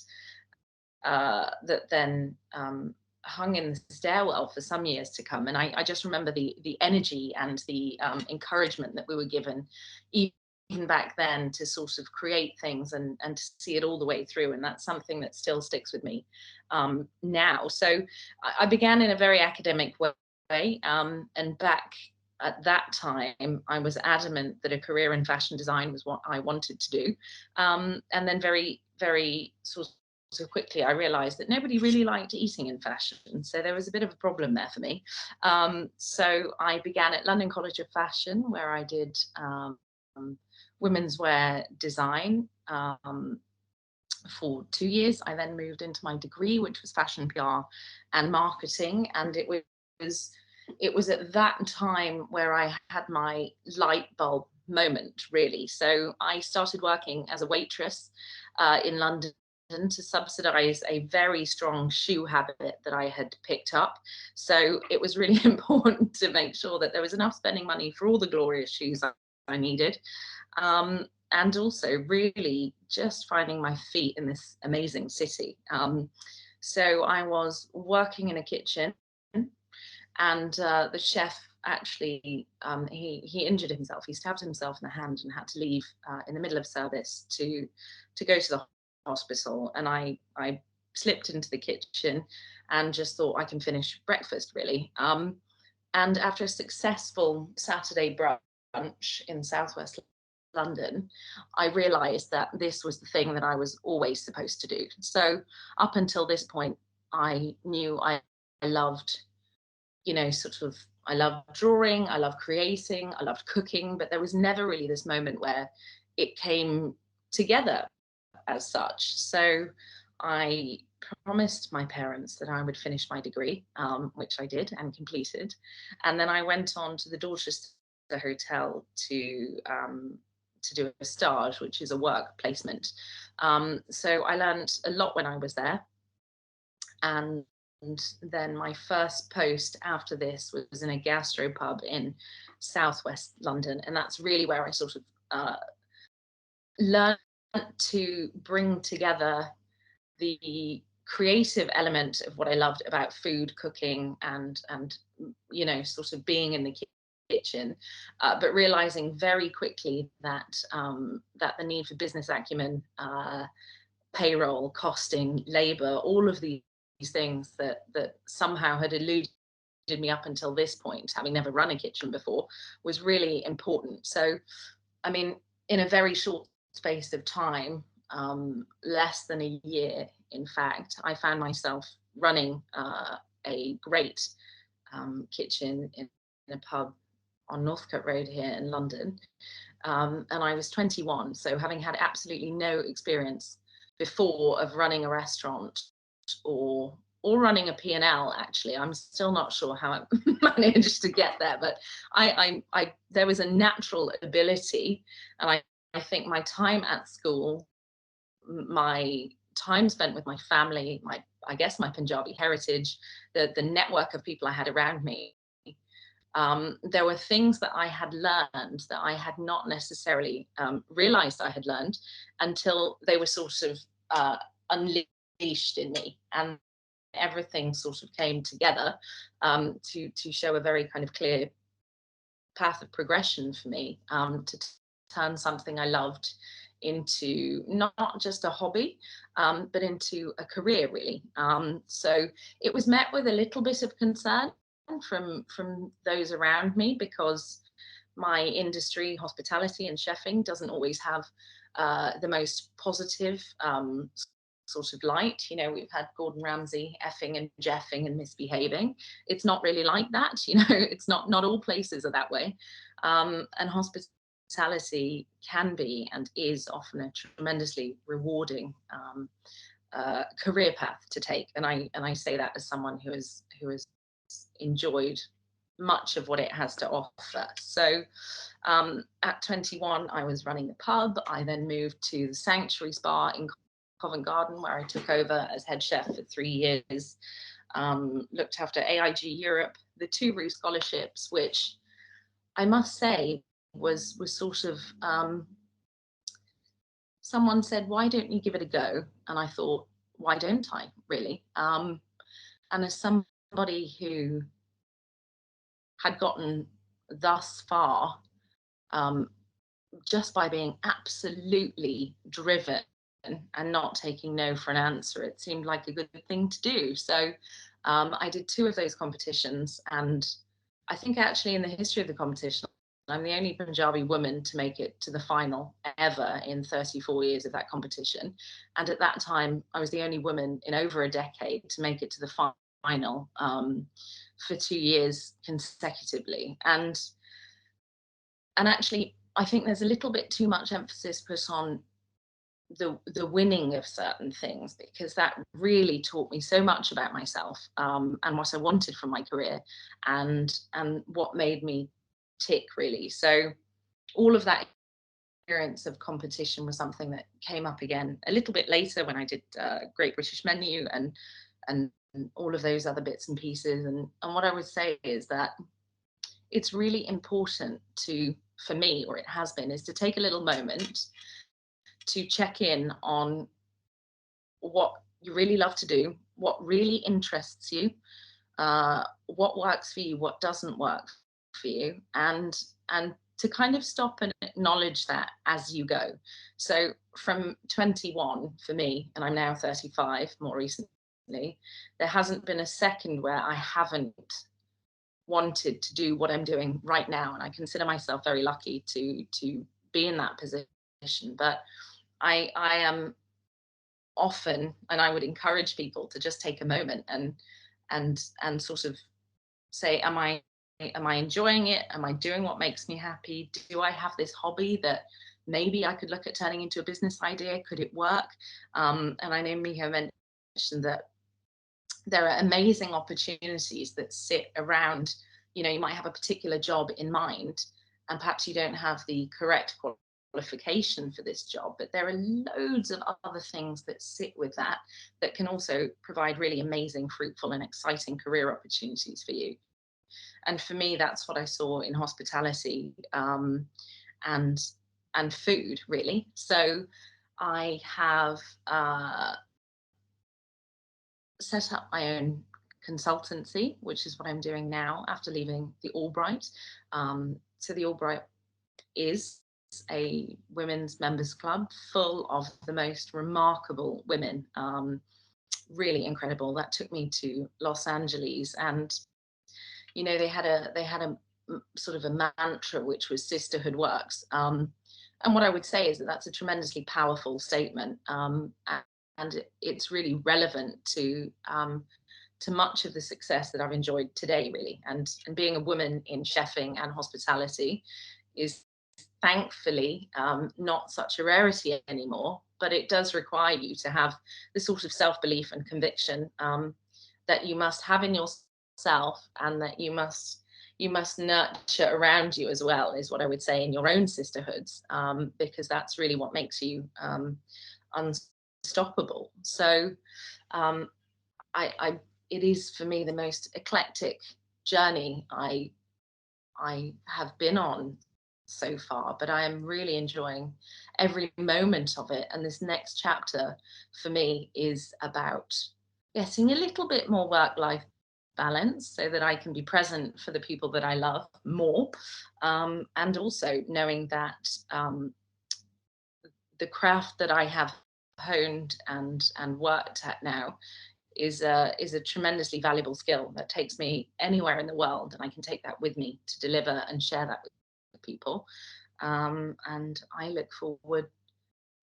that then hung in the stairwell for some years to come. And I just remember the energy and the encouragement that we were given, even back then, to sort of create things and to see it all the way through. And that's something that still sticks with me now. So I began in a very academic way, and back at that time, I was adamant that a career in fashion design was what I wanted to do. And then very, very sort of quickly, I realized that nobody really liked eating in fashion. So there was a bit of a problem there for me. So I began at London College of Fashion, where I did women's wear design for 2 years. I then moved into my degree, which was fashion PR and marketing. And it was at that time where I had my light bulb moment, really. So I started working as a waitress in London to subsidize a very strong shoe habit that I had picked up. So it was really important to make sure that there was enough spending money for all the glorious shoes I needed. And also really just finding my feet in this amazing city. So I was working in a kitchen, and the chef actually, he injured himself. He stabbed himself in the hand and had to leave in the middle of service to go to the hospital. And I slipped into the kitchen and just thought, I can finish breakfast, really. And after a successful Saturday brunch in southwest London, I realized that this was the thing that I was always supposed to do. So up until this point, I knew I loved, you know, sort of, I loved drawing, I loved creating, I loved cooking, but there was never really this moment where it came together as such. So I promised my parents that I would finish my degree, which I did and completed. And then I went on to the Dorchester Hotel to do a stage, which is a work placement. So I learned a lot when I was there. And then my first post after this was in a gastropub in southwest London. And that's really where I sort of learned to bring together the creative element of what I loved about food, cooking, and you know, sort of being in the kitchen, but realizing very quickly that that the need for business acumen, payroll, costing, labor, all of these things that somehow had eluded me up until this point, having never run a kitchen before, was really important. So, I mean, in a very short space of time, less than a year, in fact, I found myself running a great kitchen in a pub on Northcote Road here in London. And I was 21, so having had absolutely no experience before of running a restaurant or running a P&L, actually. I'm still not sure how I managed to get there, but there was a natural ability, and I think my time at school, my time spent with my family, I guess my Punjabi heritage, the network of people I had around me, there were things that I had learned that I had not necessarily realized I had learned until they were sort of unleashed in me, and everything sort of came together to show a very kind of clear path of progression for me, to turn something I loved into not just a hobby, but into a career, really. So it was met with a little bit of concern from those around me, because my industry, hospitality and chefing, doesn't always have the most positive sort of light. You know, we've had Gordon Ramsay effing and jeffing and misbehaving. It's not really like that, you know. It's not all places are that way, and hospitality can be and is often a tremendously rewarding career path to take, and I say that as someone who has enjoyed much of what it has to offer. So at 21, I was running the pub. I then moved to the Sanctuary Spa in Covent Garden, where I took over as head chef for 3 years, looked after AIG Europe, the 2 Roux scholarships, which I must say was sort of, someone said, why don't you give it a go? And I thought, why don't I, really? And as somebody who had gotten thus far just by being absolutely driven and not taking no for an answer, it seemed like a good thing to do. So I did 2 of those competitions, and I think actually in the history of the competition, I'm the only Punjabi woman to make it to the final ever in 34 years of that competition. And at that time, I was the only woman in over a decade to make it to the final for 2 years consecutively. And actually, I think there's a little bit too much emphasis put on the winning of certain things, because that really taught me so much about myself, and what I wanted from my career, and what made me tick, really. So all of that experience of competition was something that came up again a little bit later when I did Great British Menu and all of those other bits and pieces. And what I would say is that it's really important for me, or it has been, is to take a little moment to check in on what you really love to do, what really interests you, what works for you, what doesn't work for you, and to kind of stop and acknowledge that as you go. So from 21 for me, and I'm now 35 more recently, there hasn't been a second where I haven't wanted to do what I'm doing right now, and I consider myself very lucky to be in that position. But I am often, and I would encourage people to just take a moment and sort of say, am I enjoying it? Am I doing what makes me happy? Do I have this hobby that maybe I could look at turning into a business idea? Could it work? And I know Miho mentioned that there are amazing opportunities that sit around. You know, you might have a particular job in mind, and perhaps you don't have the correct qualification for this job, but there are loads of other things that sit with that can also provide really amazing, fruitful and exciting career opportunities for you. And for me, that's what I saw in hospitality and food, really. So I have set up my own consultancy, which is what I'm doing now after leaving the AllBright. So the AllBright is a women's members club full of the most remarkable women, really incredible. That took me to Los Angeles, and you know, they had a sort of a mantra, which was sisterhood works. And what I would say is that that's a tremendously powerful statement, and it's really relevant to to much of the success that I've enjoyed today, really. And being a woman in chefing and hospitality is thankfully not such a rarity anymore, but it does require you to have the sort of self-belief and conviction that you must have in yourself, and that you must nurture around you as well, is what I would say, in your own sisterhoods, because that's really what makes you unstoppable. So it is for me the most eclectic journey I have been on so far, but I am really enjoying every moment of it. And this next chapter for me is about getting a little bit more work-life balance so that I can be present for the people that I love more, and also knowing that the craft that I have honed and worked at now is a tremendously valuable skill that takes me anywhere in the world, and I can take that with me to deliver and share that with people. And I look forward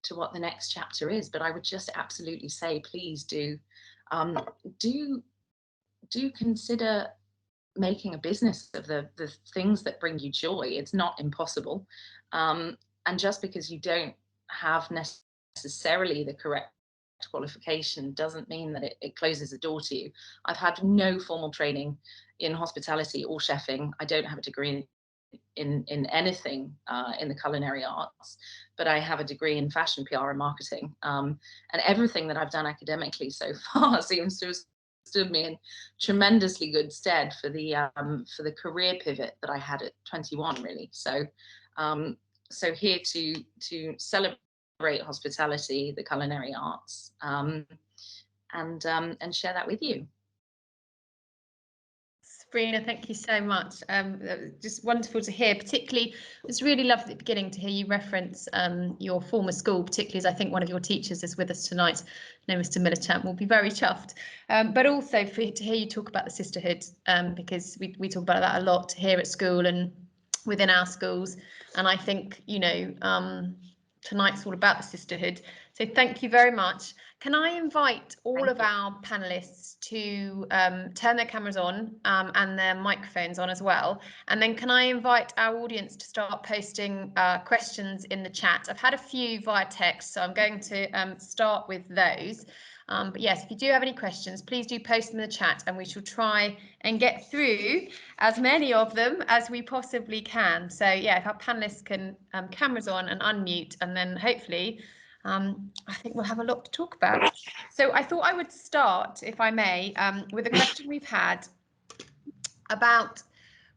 to what the next chapter is. But I would just absolutely say, please do consider making a business of the things that bring you joy. It's not impossible. And just because you don't have necessarily the correct qualification doesn't mean that it closes a door to you. I've had no formal training in hospitality or chefing. I don't have a degree in anything in the culinary arts, but I have a degree in fashion PR and marketing, and everything that I've done academically so far seems to have stood me in tremendously good stead for the career pivot that I had at 21, really. So here to celebrate hospitality, the culinary arts, and share that with you. Sabrina, thank you so much. Just wonderful to hear. Particularly, it was really lovely at the beginning to hear you reference your former school, particularly as I think one of your teachers is with us tonight. I know Mr. Millichamp will be very chuffed. But also to hear you talk about the sisterhood, because we talk about that a lot here at school and within our schools. And I think, tonight's all about the sisterhood. So thank you very much. Can I invite all of our panelists to turn their cameras on and their microphones on as well? And then can I invite our audience to start posting questions in the chat? I've had a few via text, so I'm going to start with those. But yes, if you do have any questions, please do post them in the chat, and we shall try and get through as many of them as we possibly can. So yeah, if our panelists can cameras on and unmute, and then hopefully I think we'll have a lot to talk about. So I thought I would start, if I may, with a question we've had about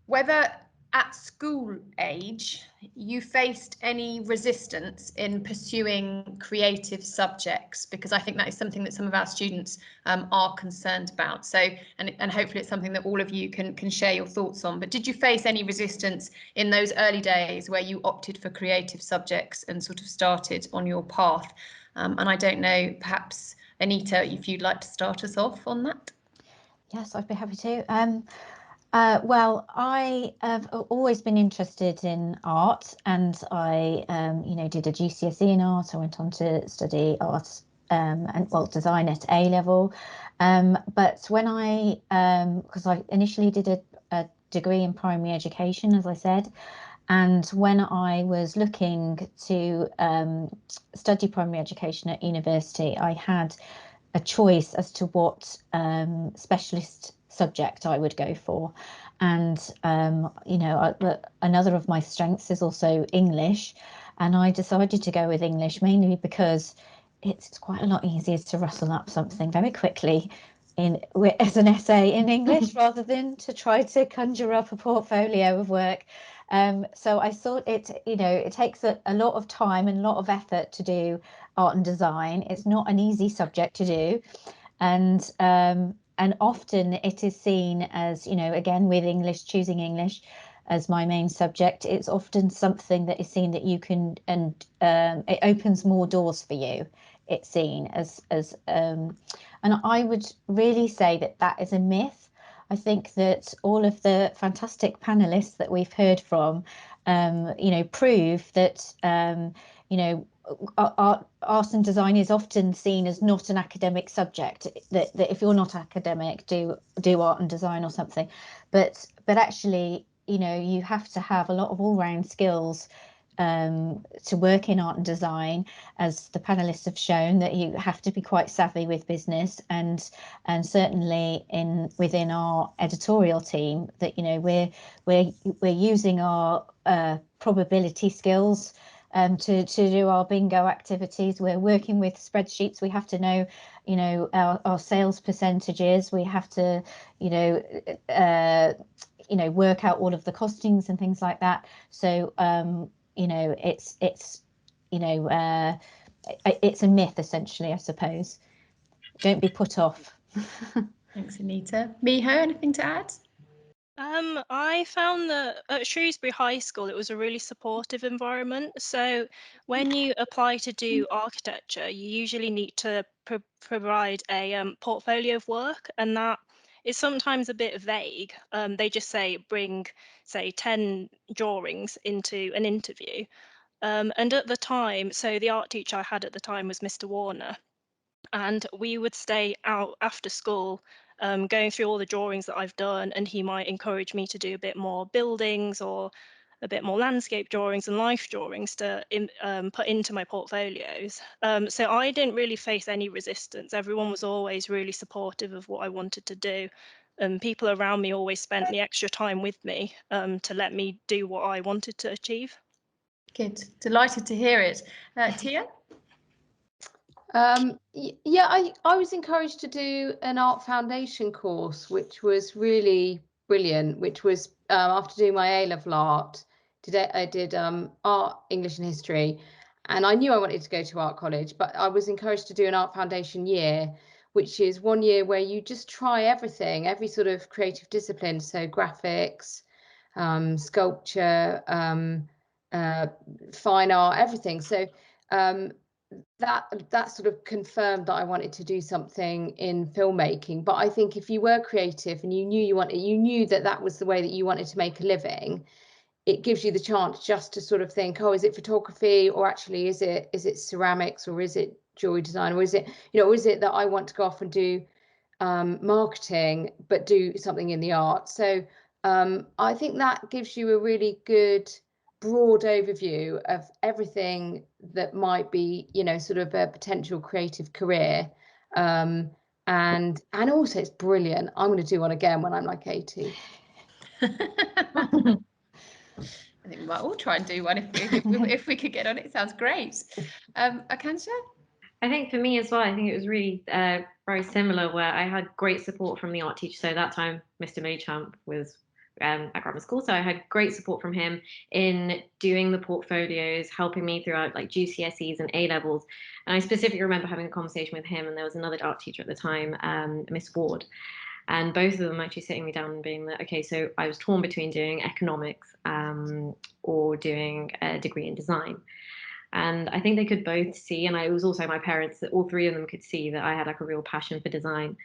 whether at school age you faced any resistance in pursuing creative subjects, because I think that is something that some of our students are concerned about. So, and hopefully it's something that all of you can share your thoughts on. But did you face any resistance in those early days where you opted for creative subjects and sort of started on your path? And I don't know, perhaps Anita, if you'd like to start us off on that. Yes, I'd be happy to. Well, I have always been interested in art, and I, did a GCSE in art. I went on to study art and design at A level. But when because I initially did a degree in primary education, as I said, and when I was looking to study primary education at university, I had a choice as to what specialist subject I would go for. And another of my strengths is also English, and I decided to go with English mainly because it's quite a lot easier to rustle up something very quickly as an essay in English rather than to try to conjure up a portfolio of work. So I thought it takes a lot of time and a lot of effort to do art and design. It's not an easy subject to do, and often it is seen as, again, with English, choosing English as my main subject, it's often something that is seen that you can, and it opens more doors for you. It's seen as and I would really say that is a myth. I think that all of the fantastic panelists that we've heard from, prove that, you know, art and design is often seen as not an academic subject, that if you're not academic, do art and design or something, but actually, you know, you have to have a lot of all-round skills to work in art and design, as the panelists have shown, that you have to be quite savvy with business, and certainly within our editorial team, that, you know, we're using our probability skills to do our bingo activities. We're working with spreadsheets. We have to know, you know, our sales percentages. We have to, you know, work out all of the costings and things like that. So you know, it's you know, it's a myth, essentially, I suppose. Don't be put off. Thanks, Anita. Miho, anything to add? I found that at Shrewsbury High School, it was a really supportive environment. So when you apply to do architecture, you usually need to provide a portfolio of work, and that is sometimes a bit vague. They just say bring, say, 10 drawings into an interview. And at the time, so the art teacher I had at the time was Mr. Warner, and we would stay out after school going through all the drawings that I've done, and he might encourage me to do a bit more buildings or a bit more landscape drawings and life drawings to put into my portfolios. So I didn't really face any resistance. Everyone was always really supportive of what I wanted to do. People around me always spent the extra time with me to let me do what I wanted to achieve. Good. Delighted to hear it. Tia? Yeah, I was encouraged to do an art foundation course, which was really brilliant, which was after doing my A-level art, I did art, English and history, and I knew I wanted to go to art college, but I was encouraged to do an art foundation year, which is 1 year where you just try everything, every sort of creative discipline, so graphics, sculpture, fine art, everything. So that sort of confirmed that I wanted to do something in filmmaking. But I think if you were creative and you knew that was the way that you wanted to make a living, it gives you the chance just to sort of think, oh, is it photography, or actually is it ceramics, or is it jewelry design, or is it, you know, or is it that I want to go off and do marketing but do something in the arts? So I think that gives you a really good broad overview of everything that might be, you know, sort of a potential creative career. And also it's brilliant. I'm going to do one again when I'm like 80. I think we might all try and do one if we could get on it. Sounds great. Akansha? I think for me as well, I think it was really very similar, where I had great support from the art teacher. So that time, Mr. Maychamp was at grammar school. So I had great support from him in doing the portfolios, helping me throughout like GCSEs and A-levels. And I specifically remember having a conversation with him, and there was another art teacher at the time, Miss Ward. And both of them actually sitting me down and being like, okay, so I was torn between doing economics or doing a degree in design. And I think they could both see, and it was also my parents, that all three of them could see that I had like a real passion for design.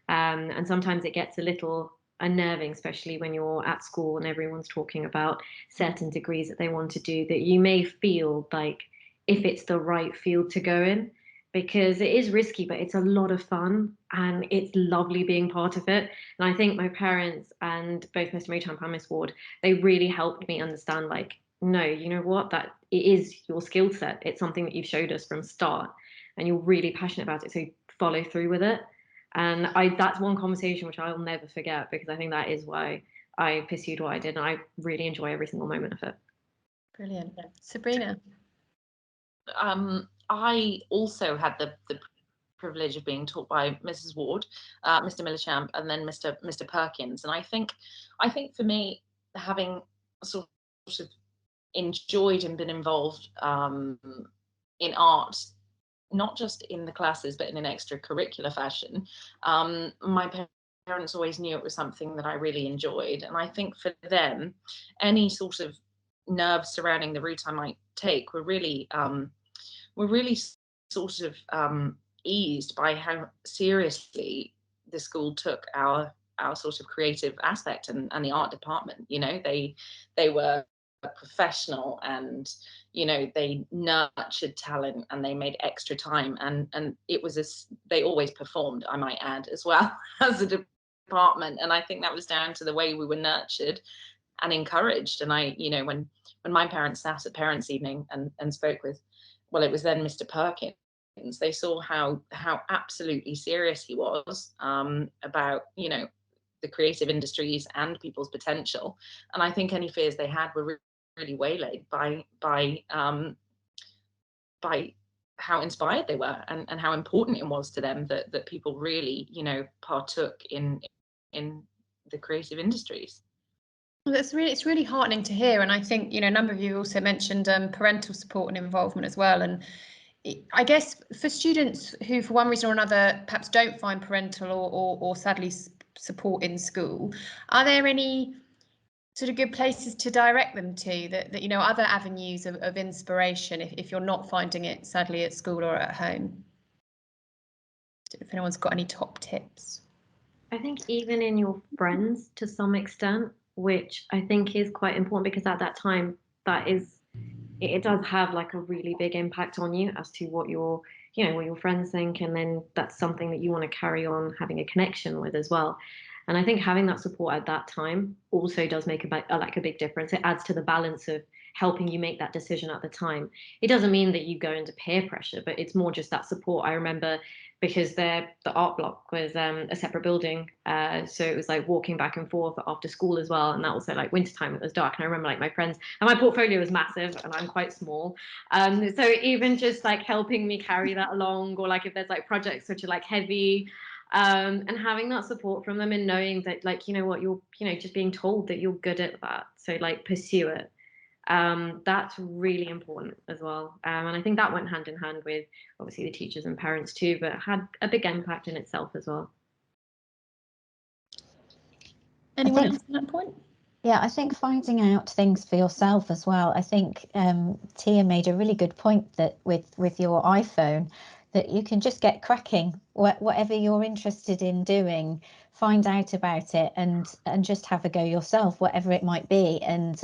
And sometimes it gets a little unnerving, especially when you're at school and everyone's talking about certain degrees that they want to do, that you may feel like if it's the right field to go in, because it is risky, but it's a lot of fun and it's lovely being part of it. And I think my parents and both Mr. Maychamp and Miss Ward, they really helped me understand, like, no, you know what, that it is your skill set. It's something that you've showed us from start and you're really passionate about it. So follow through with it. And that's one conversation which I'll never forget, because I think that is why I pursued what I did, and I really enjoy every single moment of it. Brilliant. Sabrina? I also had the privilege of being taught by Mrs. Ward, Mr. Millichamp, and then Mr. Perkins. And I think for me, having sort of enjoyed and been involved in art, not just in the classes, but in an extracurricular fashion, my parents always knew it was something that I really enjoyed. And I think for them, any sort of nerves surrounding the route I might take were really sort of eased by how seriously the school took our sort of creative aspect and the art department. You know, they were professional, and you know, they nurtured talent and they made extra time, and it was they always performed, I might add, as well as a department. And I think that was down to the way we were nurtured and encouraged. And I, you know, when my parents sat at parents' evening and spoke with, well, it was then Mr. Perkins, they saw how absolutely serious he was about, you know, the creative industries and people's potential. And I think any fears they had were really waylaid by how inspired they were, and how important it was to them that people really, you know, partook in the creative industries. Well, it's really heartening to hear. And I think, you know, a number of you also mentioned parental support and involvement as well. And I guess for students who, for one reason or another, perhaps don't find parental or sadly support in school, are there any sort of good places to direct them to, that you know, other avenues of inspiration if you're not finding it sadly at school or at home? If anyone's got any top tips. I think even in your friends to some extent, which I think is quite important, because at that time it does have like a really big impact on you as to what your, you know, what your friends think, and then that's something that you want to carry on having a connection with as well. And I think having that support at that time also does make a big difference. It adds to the balance of helping you make that decision at the time. It doesn't mean that you go into peer pressure, but it's more just that support. I remember, because the art block was a separate building, so it was like walking back and forth after school as well, and that was like wintertime, it was dark, and I remember like my friends, and my portfolio was massive and I'm quite small, so even just like helping me carry that along, or like if there's like projects which are like heavy, and having that support from them, and knowing that, like, you know what, you're, you know, just being told that you're good at that, so like pursue it. That's really important as well. And I think that went hand in hand with obviously the teachers and parents too, but had a big impact in itself as well. Anyone else on that point? Yeah, I think finding out things for yourself as well. I think Tia made a really good point that with your iPhone, that you can just get cracking, whatever you're interested in doing, find out about it and just have a go yourself, whatever it might be. And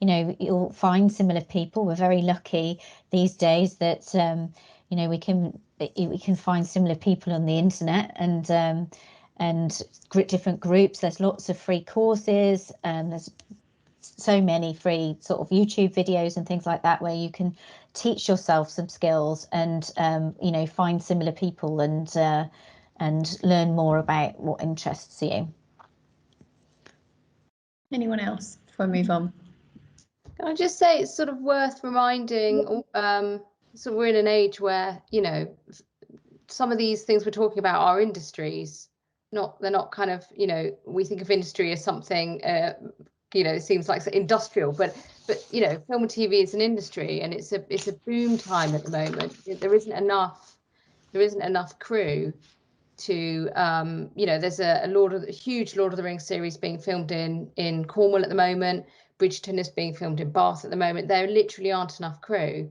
you know, you'll find similar people. We're very lucky these days that you know, we can find similar people on the internet, and different groups. There's lots of free courses, and there's so many free sort of YouTube videos and things like that, where you can teach yourself some skills and you know, find similar people and learn more about what interests you. Anyone else before I move on? Can I just say it's sort of worth reminding, so we're in an age where, you know, some of these things we're talking about are industries, they're not kind of, you know, we think of industry as something, you know, it seems like industrial, but you know, film and TV is an industry, and it's a boom time at the moment. There isn't enough crew to, you know, there's a huge Lord of the Rings series being filmed in Cornwall at the moment. Bridgerton is being filmed in Bath at the moment. There literally aren't enough crew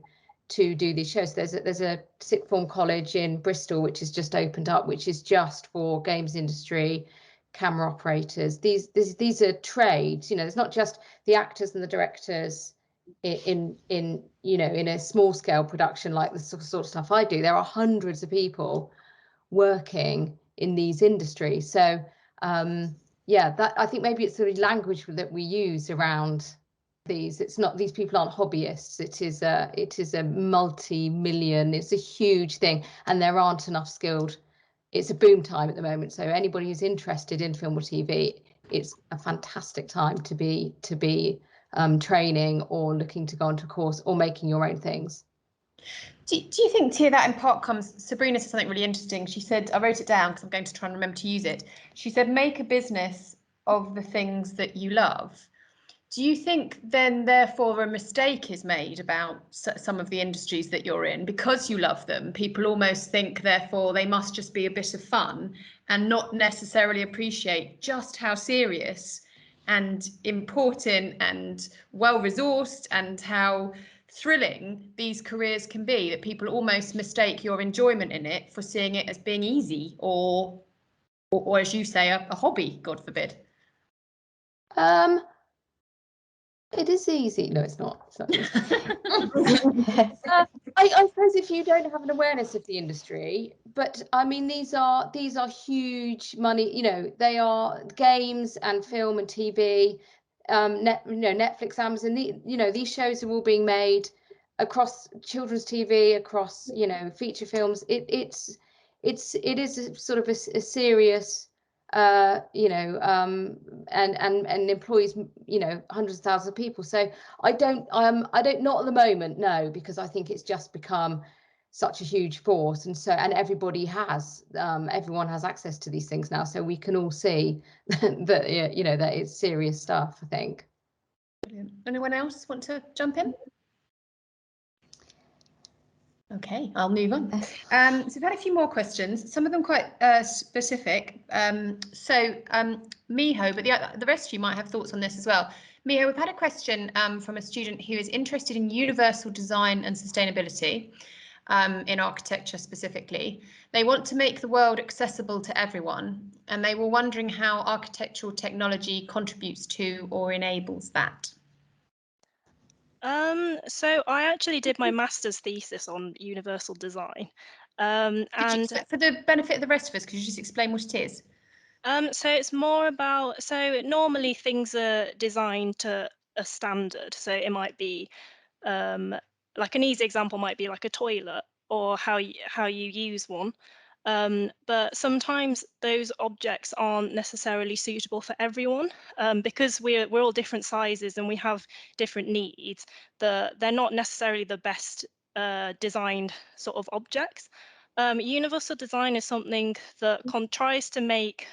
to do these shows. There's a sixth form college in Bristol which has just opened up, which is just for games industry, camera operators. These are trades. You know, it's not just the actors and the directors in you know, in a small scale production like the sort of stuff I do. There are hundreds of people working in these industries. So yeah, that, I think maybe it's the language that we use around these. It's not, these people aren't hobbyists. It is a multi-million, it's a huge thing, and there aren't enough skilled. It's a boom time at the moment, so anybody who's interested in film or TV, it's a fantastic time to be training or looking to go onto a course or making your own things. Do you think, Tia, that in part comes, Sabrina said something really interesting. She said, I wrote it down because I'm going to try and remember to use it. She said, make a business of the things that you love. Do you think then, therefore, a mistake is made about some of the industries that you're in because you love them? People almost think, therefore, they must just be a bit of fun and not necessarily appreciate just how serious and important and well-resourced and how thrilling these careers can be, that people almost mistake your enjoyment in it for seeing it as being easy or as you say, a hobby, God forbid. It is easy. No, it's not. It's not easy. I suppose if you don't have an awareness of the industry, but I mean, these are huge money. You know, they are games and film and TV, Netflix, Amazon. These shows are all being made across children's TV, across feature films. It is a sort of a serious. And employs hundreds of thousands of people. So I don't not at the moment, no, because I think it's just become such a huge force, and everybody has everyone has access to these things now, so we can all see that that it's serious stuff, I think. Brilliant. Anyone else want to jump in? Okay, I'll move on. So we've had a few more questions, some of them quite specific. Miho, but the rest of you might have thoughts on this as well. Miho, we've had a question from a student who is interested in universal design and sustainability in architecture specifically. They want to make the world accessible to everyone, and they were wondering how architectural technology contributes to or enables that. So I actually did my master's thesis on universal design. And for the benefit of the rest of us, could you just explain what it is? So it's more about, so normally things are designed to a standard. So it might be like an easy example might be like a toilet or how you use one. But sometimes those objects aren't necessarily suitable for everyone, because we're all different sizes and we have different needs. They're not necessarily the best designed sort of objects. Universal design is something that tries to make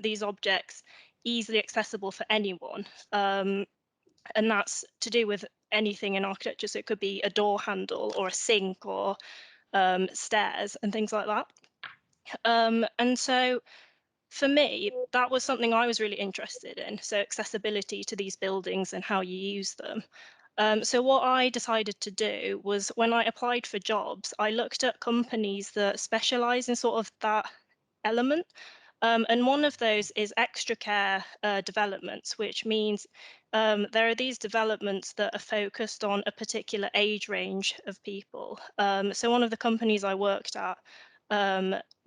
these objects easily accessible for anyone. And that's to do with anything in architecture. So it could be a door handle or a sink or stairs and things like that. And so for me, that was something I was really interested in. So accessibility to these buildings and how you use them. So what I decided to do was, when I applied for jobs, I looked at companies that specialize in sort of that element. And one of those is extra care developments, which means there are these developments that are focused on a particular age range of people. So one of the companies I worked at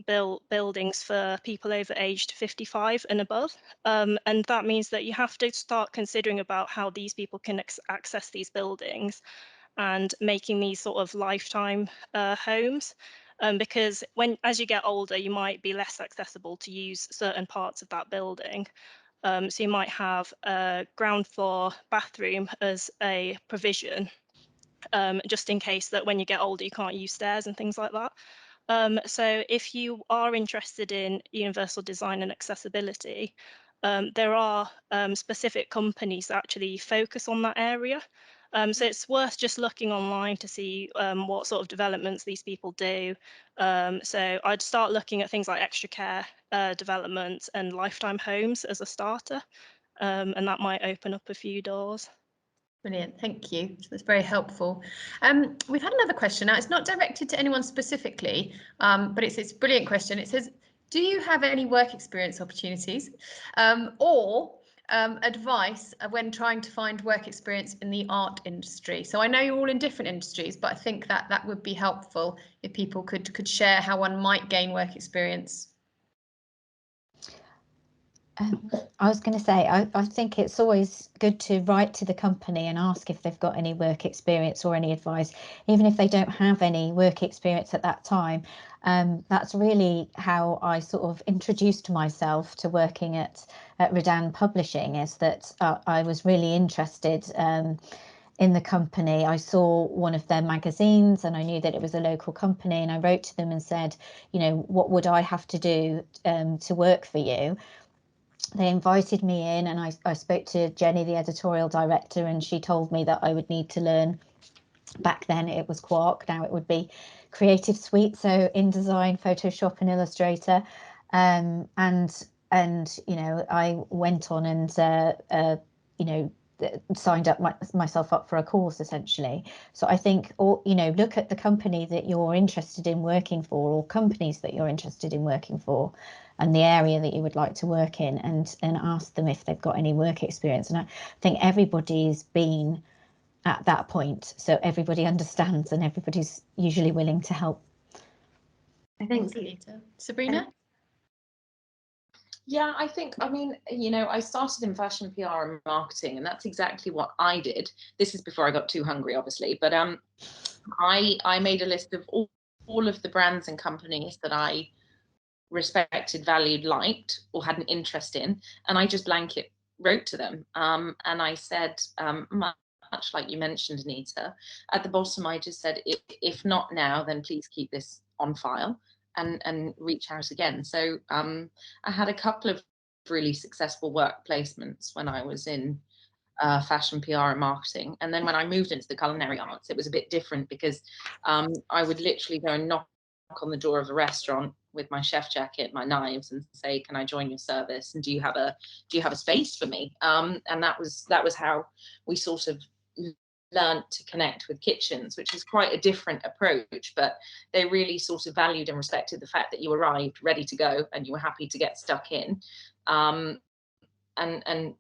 built buildings for people over aged 55 and above. And that means that you have to start considering about how these people can access these buildings and making these sort of lifetime homes. Because as you get older, you might be less accessible to use certain parts of that building. So you might have a ground floor bathroom as a provision, just in case that when you get older, you can't use stairs and things like that. So if you are interested in universal design and accessibility, there are specific companies that actually focus on that area. So it's worth just looking online to see what sort of developments these people do. So I'd start looking at things like extra care developments and lifetime homes as a starter, and that might open up a few doors. Brilliant, thank you. That's very helpful. We've had another question. Now, it's not directed to anyone specifically, but it's a brilliant question. It says, do you have any work experience opportunities or advice when trying to find work experience in the art industry? So I know you're all in different industries, but I think that would be helpful if people could share how one might gain work experience. I was going to say, I think it's always good to write to the company and ask if they've got any work experience or any advice, even if they don't have any work experience at that time. That's really how I sort of introduced myself to working at Redan Publishing, is that I was really interested in the company. I saw one of their magazines and I knew that it was a local company, and I wrote to them and said, what would I have to do to work for you? They invited me in, and I spoke to Jenny, the editorial director, and she told me that I would need to learn, back then it was Quark, now it would be Creative Suite, so InDesign, Photoshop and Illustrator. And I went on and signed up myself up for a course essentially. So I think, or look at the company that you're interested in working for, or companies that you're interested in working for, and the area that you would like to work in, and ask them if they've got any work experience. And I think everybody's been at that point, so everybody understands and everybody's usually willing to help. I think, Sabrina? Yeah, I mean, I started in fashion PR and marketing, and that's exactly what I did. This is before I got too hungry, obviously, but I made a list of all of the brands and companies that I respected, valued, liked, or had an interest in, and I just blanket wrote to them, and I said, much like you mentioned, Anita, at the bottom I just said, if not now, then please keep this on file and reach out again. So I had a couple of really successful work placements when I was in fashion PR and marketing, and then when I moved into the culinary arts, it was a bit different, because I would literally go and knock on the door of a restaurant with my chef jacket, my knives, and say, can I join your service, and do you have a space for me? And that was how we sort of learned to connect with kitchens, which is quite a different approach, but they really sort of valued and respected the fact that you arrived ready to go and you were happy to get stuck in. And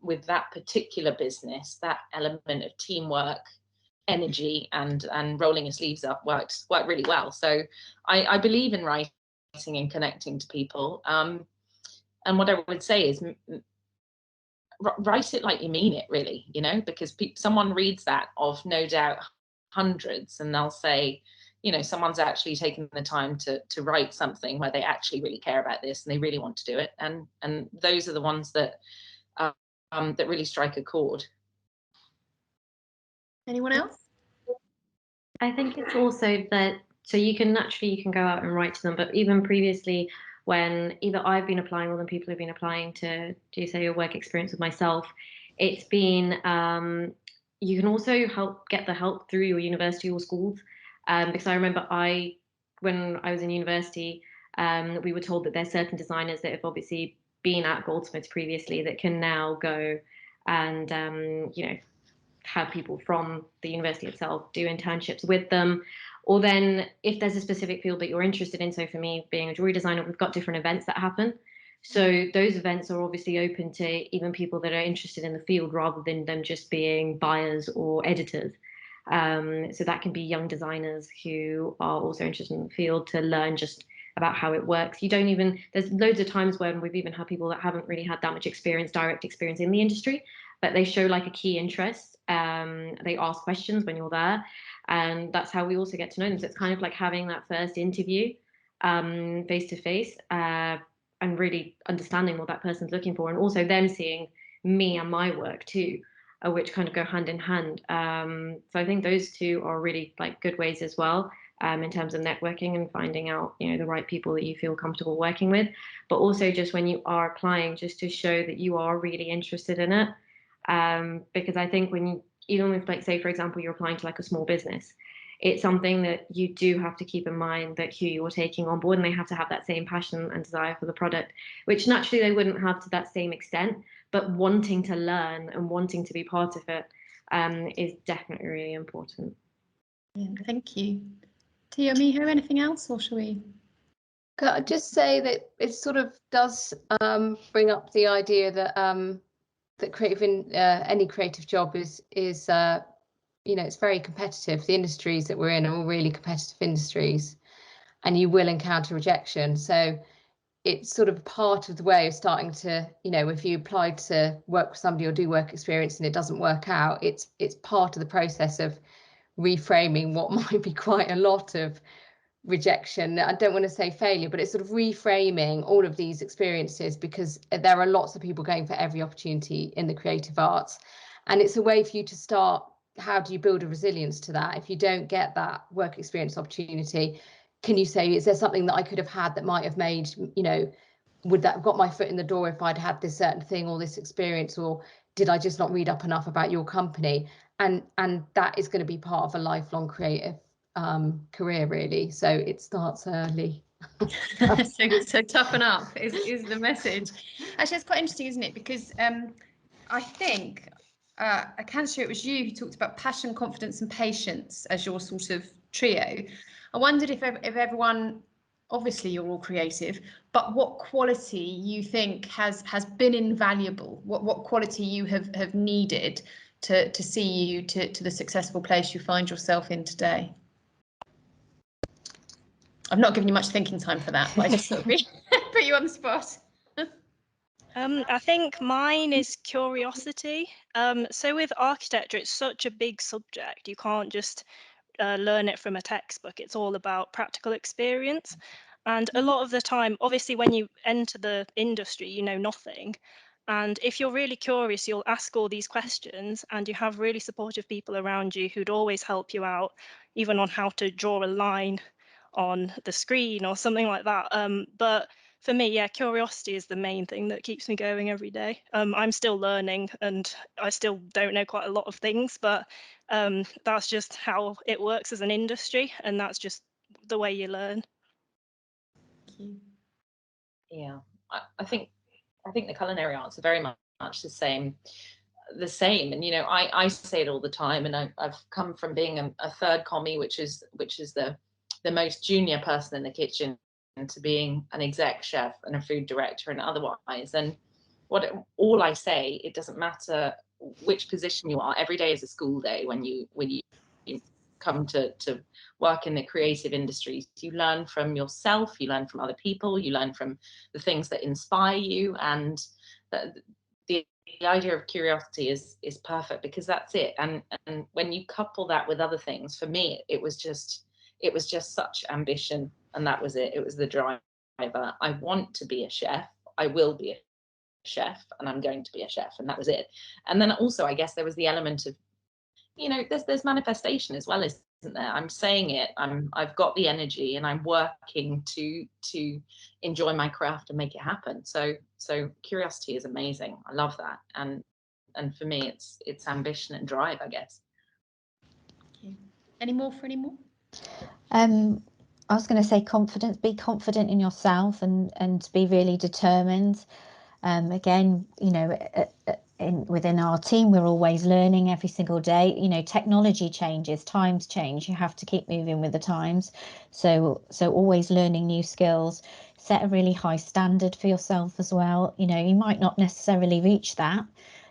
with that particular business, that element of teamwork, energy, and rolling your sleeves up worked really well. So I believe in writing and connecting to people. And what I would say is, write it like you mean it, really, because someone reads that of no doubt hundreds, and they'll say, someone's actually taken the time to write something where they actually really care about this and they really want to do it. And those are the ones that really strike a chord. Anyone else? I think it's also that, so you can go out and write to them, but even previously, when either I've been applying or then people have been applying to do, say, a work experience with myself, it's been, you can also get the help through your university or schools. Because I remember when I was in university, we were told that there's certain designers that have obviously been at Goldsmiths previously that can now go and, have people from the university itself do internships with them. Or then if there's a specific field that you're interested in, so for me, being a jewelry designer, we've got different events that happen. So those events are obviously open to even people that are interested in the field, rather than them just being buyers or editors. So that can be young designers who are also interested in the field to learn just about how it works. There's loads of times when we've even had people that haven't really had that much direct experience in the industry, but they show like a key interest. They ask questions when you're there, and that's how we also get to know them. So it's kind of like having that first interview face to face, and really understanding what that person's looking for, and also them seeing me and my work too, which kind of go hand in hand. So I think those two are really like good ways as well, in terms of networking and finding out, the right people that you feel comfortable working with, but also just when you are applying, just to show that you are really interested in it. Because I think even if, like, say, for example, you're applying to like a small business, it's something that you do have to keep in mind, that who you're taking on board, and they have to have that same passion and desire for the product, which naturally they wouldn't have to that same extent, but wanting to learn and wanting to be part of it is definitely really important. Yeah, thank you. Tia, Miho, anything else, or shall we? Could I just say that it sort of does bring up the idea that that any creative job is it's very competitive. The industries that we're in are all really competitive industries, and you will encounter rejection. So it's sort of part of the way of starting to, if you apply to work with somebody or do work experience and it doesn't work out, it's part of the process of reframing what might be quite a lot of rejection. I don't want to say failure, but it's sort of reframing all of these experiences, because there are lots of people going for every opportunity in the creative arts, and it's a way for you to start, how do you build a resilience to that? If you don't get that work experience opportunity, can you say, is there something that I could have had that might have made, would that have got my foot in the door if I'd had this certain thing or this experience, or did I just not read up enough about your company? And that is going to be part of a lifelong creative career, really. So it starts early. so toughen up is the message. Actually, it's quite interesting, isn't it? Because I think Akansha, it was you who talked about passion, confidence and patience as your sort of trio. I wondered if everyone, obviously you're all creative, but what quality you think has been invaluable, what quality you have needed to see you to the successful place you find yourself in today? I've not given you much thinking time for that, but I just thought we'd put you on the spot. I think mine is curiosity. So with architecture, it's such a big subject. You can't just learn it from a textbook. It's all about practical experience. And a lot of the time, obviously, when you enter the industry, you know nothing. And if you're really curious, you'll ask all these questions, and you have really supportive people around you who'd always help you out, even on how to draw a line on the screen or something like that. But for me, yeah, curiosity is the main thing that keeps me going every day. I'm still learning and I still don't know quite a lot of things, but that's just how it works as an industry, and that's just the way you learn. Thank you. Yeah, I think the culinary arts are very much the same. And you know, I say it all the time, and I've come from being a third commie, which is the most junior person in the kitchen, to being an exec chef and a food director and otherwise. And all I say, it doesn't matter which position you are, every day is a school day when you come to work in the creative industries. You learn from yourself, you learn from other people, you learn from the things that inspire you, and the idea of curiosity is perfect, because that's it. And when you couple that with other things, for me, it was just such ambition, and that was it. It was the driver. I want to be a chef. I will be a chef, and I'm going to be a chef, and that was it. And then also, I guess there was the element of, you know, there's manifestation as well, isn't there? I'm saying it. I've got the energy, and I'm working to enjoy my craft and make it happen. So curiosity is amazing. I love that. And for me, it's ambition and drive, I guess. Thank you. Any more? I was going to say confidence. Be confident in yourself and be really determined. Again, you know, within our team, we're always learning every single day. You know, technology changes, times change. You have to keep moving with the times. So always learning new skills. Set a really high standard for yourself as well. You know, you might not necessarily reach that,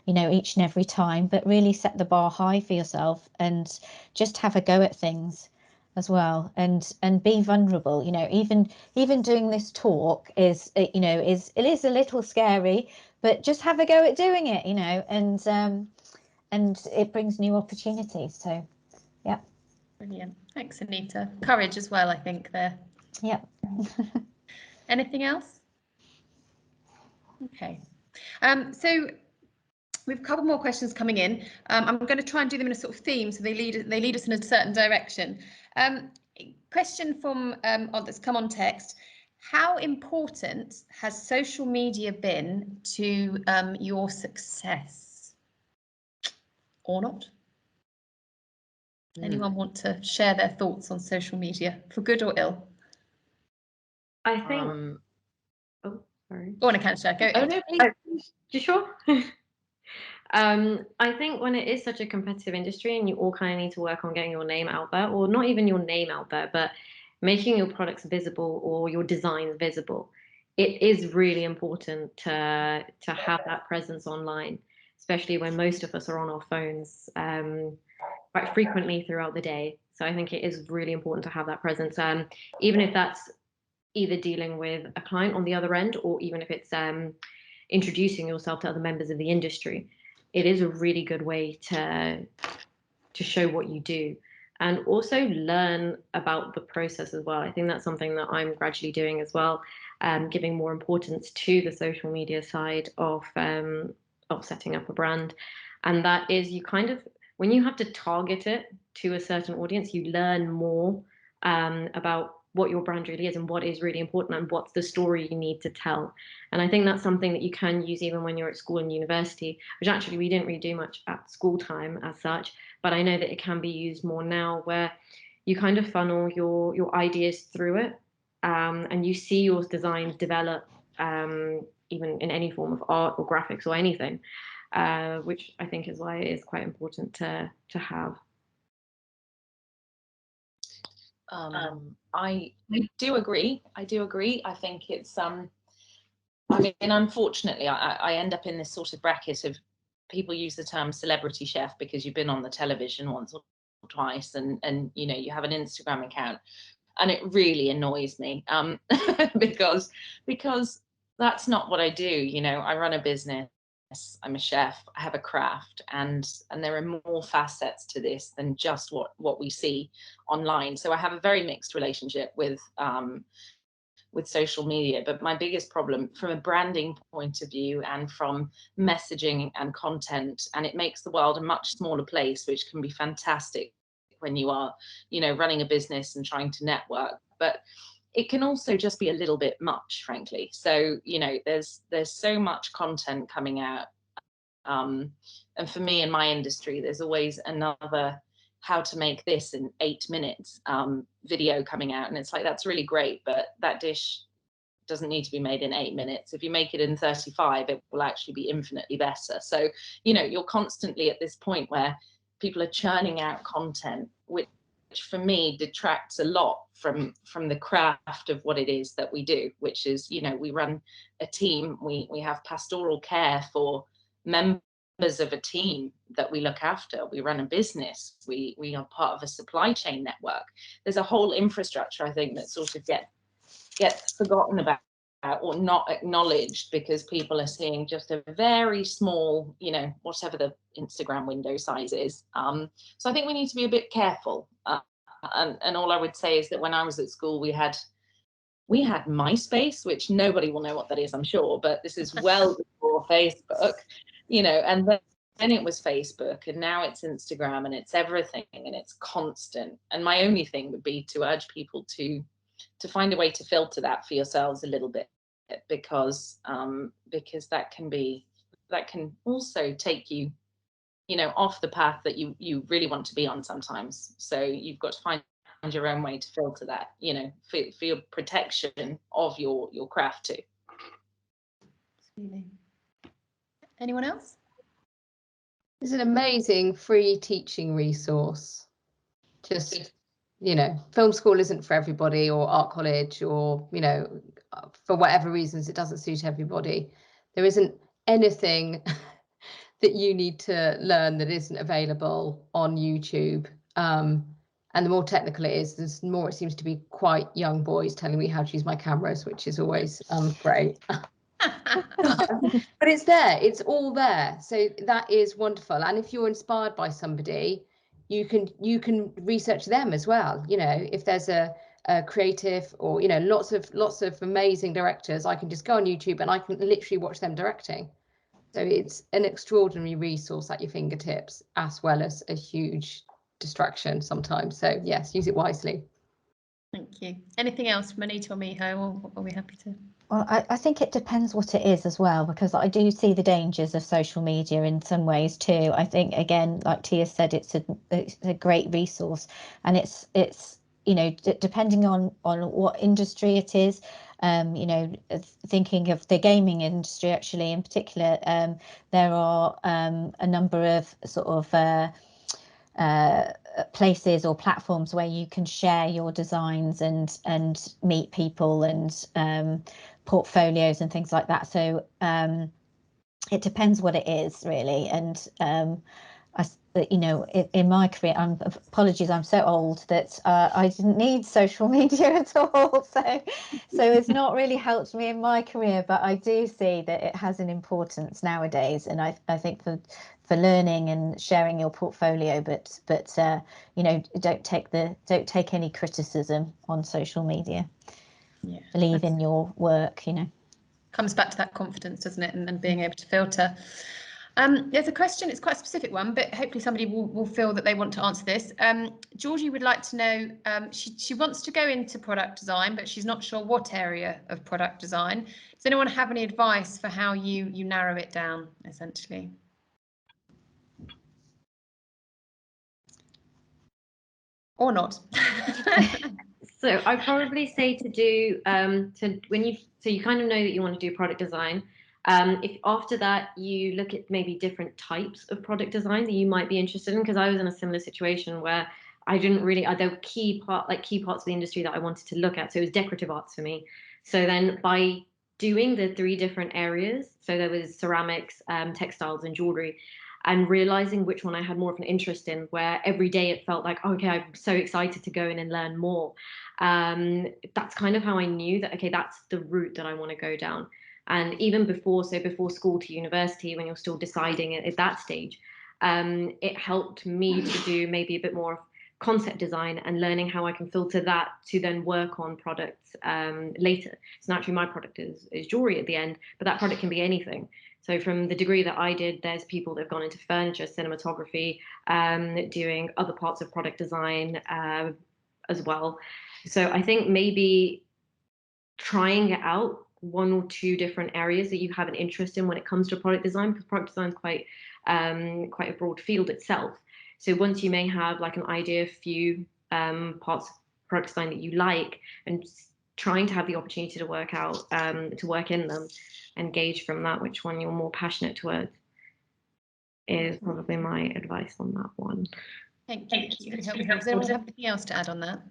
you know, each and every time, but really set the bar high for yourself and just have a go at things as well, and be vulnerable. You know, even doing this talk is, you know, it is a little scary, but just have a go at doing it, you know, and it brings new opportunities. So yeah, Brilliant. Thanks, Anita. Courage as well, I think, there. yeah. Anything else? Okay. So we've a couple more questions coming in. I'm going to try and do them in a sort of theme, so they lead us in a certain direction. Question from that's come on text: how important has social media been to your success, or not? Anyone want to share their thoughts on social media, for good or ill? I think. Oh, sorry. Go on, Akansha. Go. Oh no, please. You sure? I think when it is such a competitive industry and you all kind of need to work on getting your name out there, or not even your name out there, but making your products visible or your designs visible, it is really important to have that presence online, especially when most of us are on our phones quite frequently throughout the day. So I think it is really important to have that presence, even if that's either dealing with a client on the other end, or even if it's introducing yourself to other members of the industry. It is a really good way to show what you do, and also learn about the process as well. I think that's something that I'm gradually doing as well, giving more importance to the social media side of setting up a brand. And that is, you kind of, when you have to target it to a certain audience, you learn more about what your brand really is and what is really important and what's the story you need to tell. And I think that's something that you can use even when you're at school and university, which actually we didn't really do much at school time as such, but I know that it can be used more now, where you kind of funnel your ideas through it, and you see your designs develop, even in any form of art or graphics or anything. which I think is why it is quite important to have. I do agree. I think it's I mean, unfortunately, I end up in this sort of bracket of people use the term celebrity chef because you've been on the television once or twice, and you know, you have an Instagram account, and it really annoys me because that's not what I do. You know, I run a business. I'm a chef. I have a craft, and there are more facets to this than just what we see online. So I have a very mixed relationship with social media, but my biggest problem from a branding point of view and from messaging and content, and it makes the world a much smaller place, which can be fantastic when you are, you know, running a business and trying to network, but it can also just be a little bit much, frankly. So, you know, there's so much content coming out, and for me in my industry, there's always another how to make this in 8 minutes video coming out, and it's like, that's really great, but that dish doesn't need to be made in 8 minutes. If you make it in 35, it will actually be infinitely better. So, you know, you're constantly at this point where people are churning out content, which for me detracts a lot from the craft of what it is that we do, which is, you know, we run a team, we have pastoral care for members of a team that we look after. We run a business. We are part of a supply chain network. There's a whole infrastructure, I think, that sort of gets forgotten about or not acknowledged because people are seeing just a very small, you know, whatever the Instagram window size is. So I think we need to be a bit careful. And all I would say is that when I was at school, we had MySpace, which nobody will know what that is, I'm sure, but this is well before Facebook, you know, and then it was Facebook, and now it's Instagram, and it's everything, and it's constant. And my only thing would be to urge people to find a way to filter that for yourselves a little bit, because that can also take you, you know, off the path that you really want to be on sometimes. So you've got to find your own way to filter that, you know, for your protection of your craft too. Absolutely. Anyone else? It's an amazing free teaching resource. Just, you know, film school isn't for everybody, or art college, or, you know, for whatever reasons it doesn't suit everybody. There isn't anything that you need to learn that isn't available on YouTube. And the more technical it is, the more it seems to be quite young boys telling me how to use my cameras, which is always great. But it's there, it's all there. So that is wonderful. And if you're inspired by somebody, you can research them as well. You know, if there's a creative, or, you know, lots of amazing directors, I can just go on YouTube and I can literally watch them directing. So it's an extraordinary resource at your fingertips, as well as a huge distraction sometimes. So yes, use it wisely. Thank you. Anything else from Anita or Miho, or are we happy to? Well, I think it depends what it is as well, because I do see the dangers of social media in some ways too. I think, again, like Tia said, it's a great resource, and it's you know, depending on what industry it is. You know, thinking of the gaming industry, actually, in particular, there are a number of sort of places or platforms where you can share your designs and meet people, and portfolios and things like that. So it depends what it is, really. And you know, in my career, apologies, I'm so old that I didn't need social media at all. So it's not really helped me in my career, but I do see that it has an importance nowadays. And I think for learning and sharing your portfolio, but you know, don't take any criticism on social media. Yeah, believe in your work, you know. Comes back to that confidence, doesn't it, and being able to filter. There's a question, it's quite a specific one, but hopefully somebody will feel that they want to answer this. Georgie would like to know, she wants to go into product design, but she's not sure what area of product design. Does anyone have any advice for how you narrow it down, essentially? Or not? So I'd probably say to do so you kind of know that you want to do product design. If after that you look at maybe different types of product design that you might be interested in, because I was in a similar situation where I didn't really, there were key parts of the industry that I wanted to look at. So it was decorative arts for me. So then by doing the 3 different areas, so there was ceramics, textiles and jewellery, and realizing which one I had more of an interest in, where every day it felt like, okay, I'm so excited to go in and learn more. That's kind of how I knew that, okay, that's the route that I want to go down. And even before school to university, when you're still deciding at that stage, it helped me to do maybe a bit more of concept design and learning how I can filter that to then work on products later. So naturally my product is jewelry at the end, but that product can be anything. So from the degree that I did, there's people that have gone into furniture, cinematography, doing other parts of product design as well. So I think maybe trying out 1 or 2 different areas that you have an interest in when it comes to product design, because product design is quite a broad field itself. So once you may have like an idea, a few parts of product design that you like, and trying to have the opportunity to work out, to work in them and gauge from that which one you're more passionate towards, is probably my advice on that one. Thank you. Does anyone have anything else to add on that?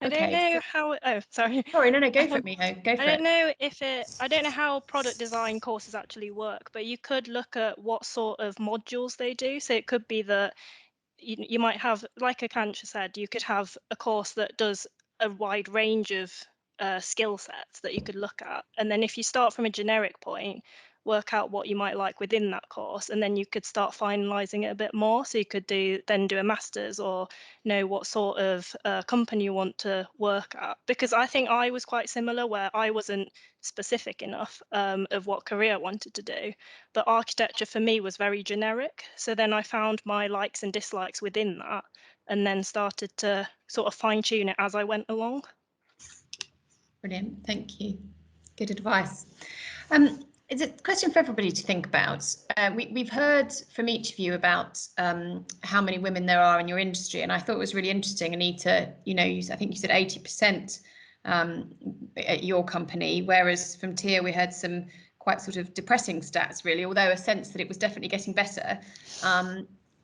I don't know how. Oh, sorry. Sorry, no, go for it, Miho. Go for it. I don't know how product design courses actually work, but you could look at what sort of modules they do. So it could be that you might have, like Akansha said, you could have a course that does a wide range of skill sets that you could look at. And then if you start from a generic point, work out what you might like within that course, and then you could start finalizing it a bit more. So you could do a master's, or know what sort of company you want to work at. Because I think I was quite similar, where I wasn't specific enough of what career I wanted to do, but architecture for me was very generic. So then I found my likes and dislikes within that, and then started to sort of fine tune it as I went along. Brilliant, thank you. Good advice. It's a question for everybody to think about. We've heard from each of you about how many women there are in your industry, and I thought it was really interesting, Anita, I think you said 80% at your company, whereas from Tia we heard some quite sort of depressing stats, really, although a sense that it was definitely getting better.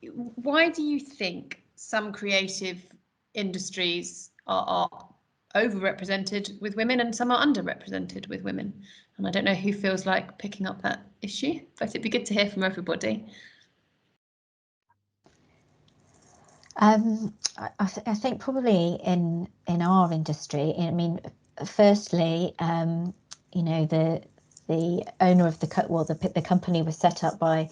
Why do you think some creative industries are overrepresented with women and some are underrepresented with women? And I don't know who feels like picking up that issue, but it'd be good to hear from everybody. I think probably in our industry, I mean, firstly, the owner of the company was set up by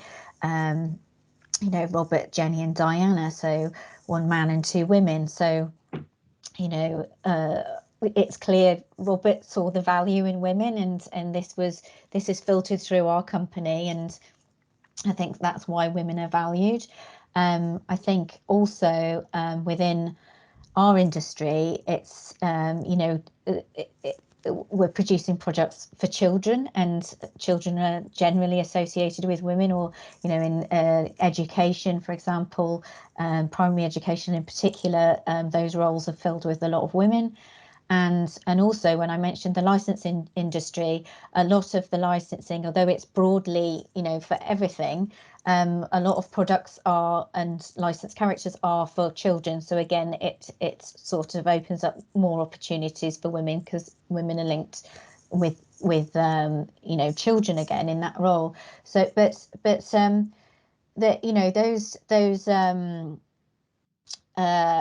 Robert, Jenny and Diana, so 1 man and 2 women. So it's clear Robert saw the value in women, and this is filtered through our company, and I think that's why women are valued. I think also within our industry, it's we're producing products for children, and children are generally associated with women, or in education, for example, primary education in particular, those roles are filled with a lot of women. And also, when I mentioned the licensing industry, a lot of the licensing, although it's broadly for everything, a lot of products are, and licensed characters are, for children. So again, it sort of opens up more opportunities for women, because women are linked with children again in that role. So but those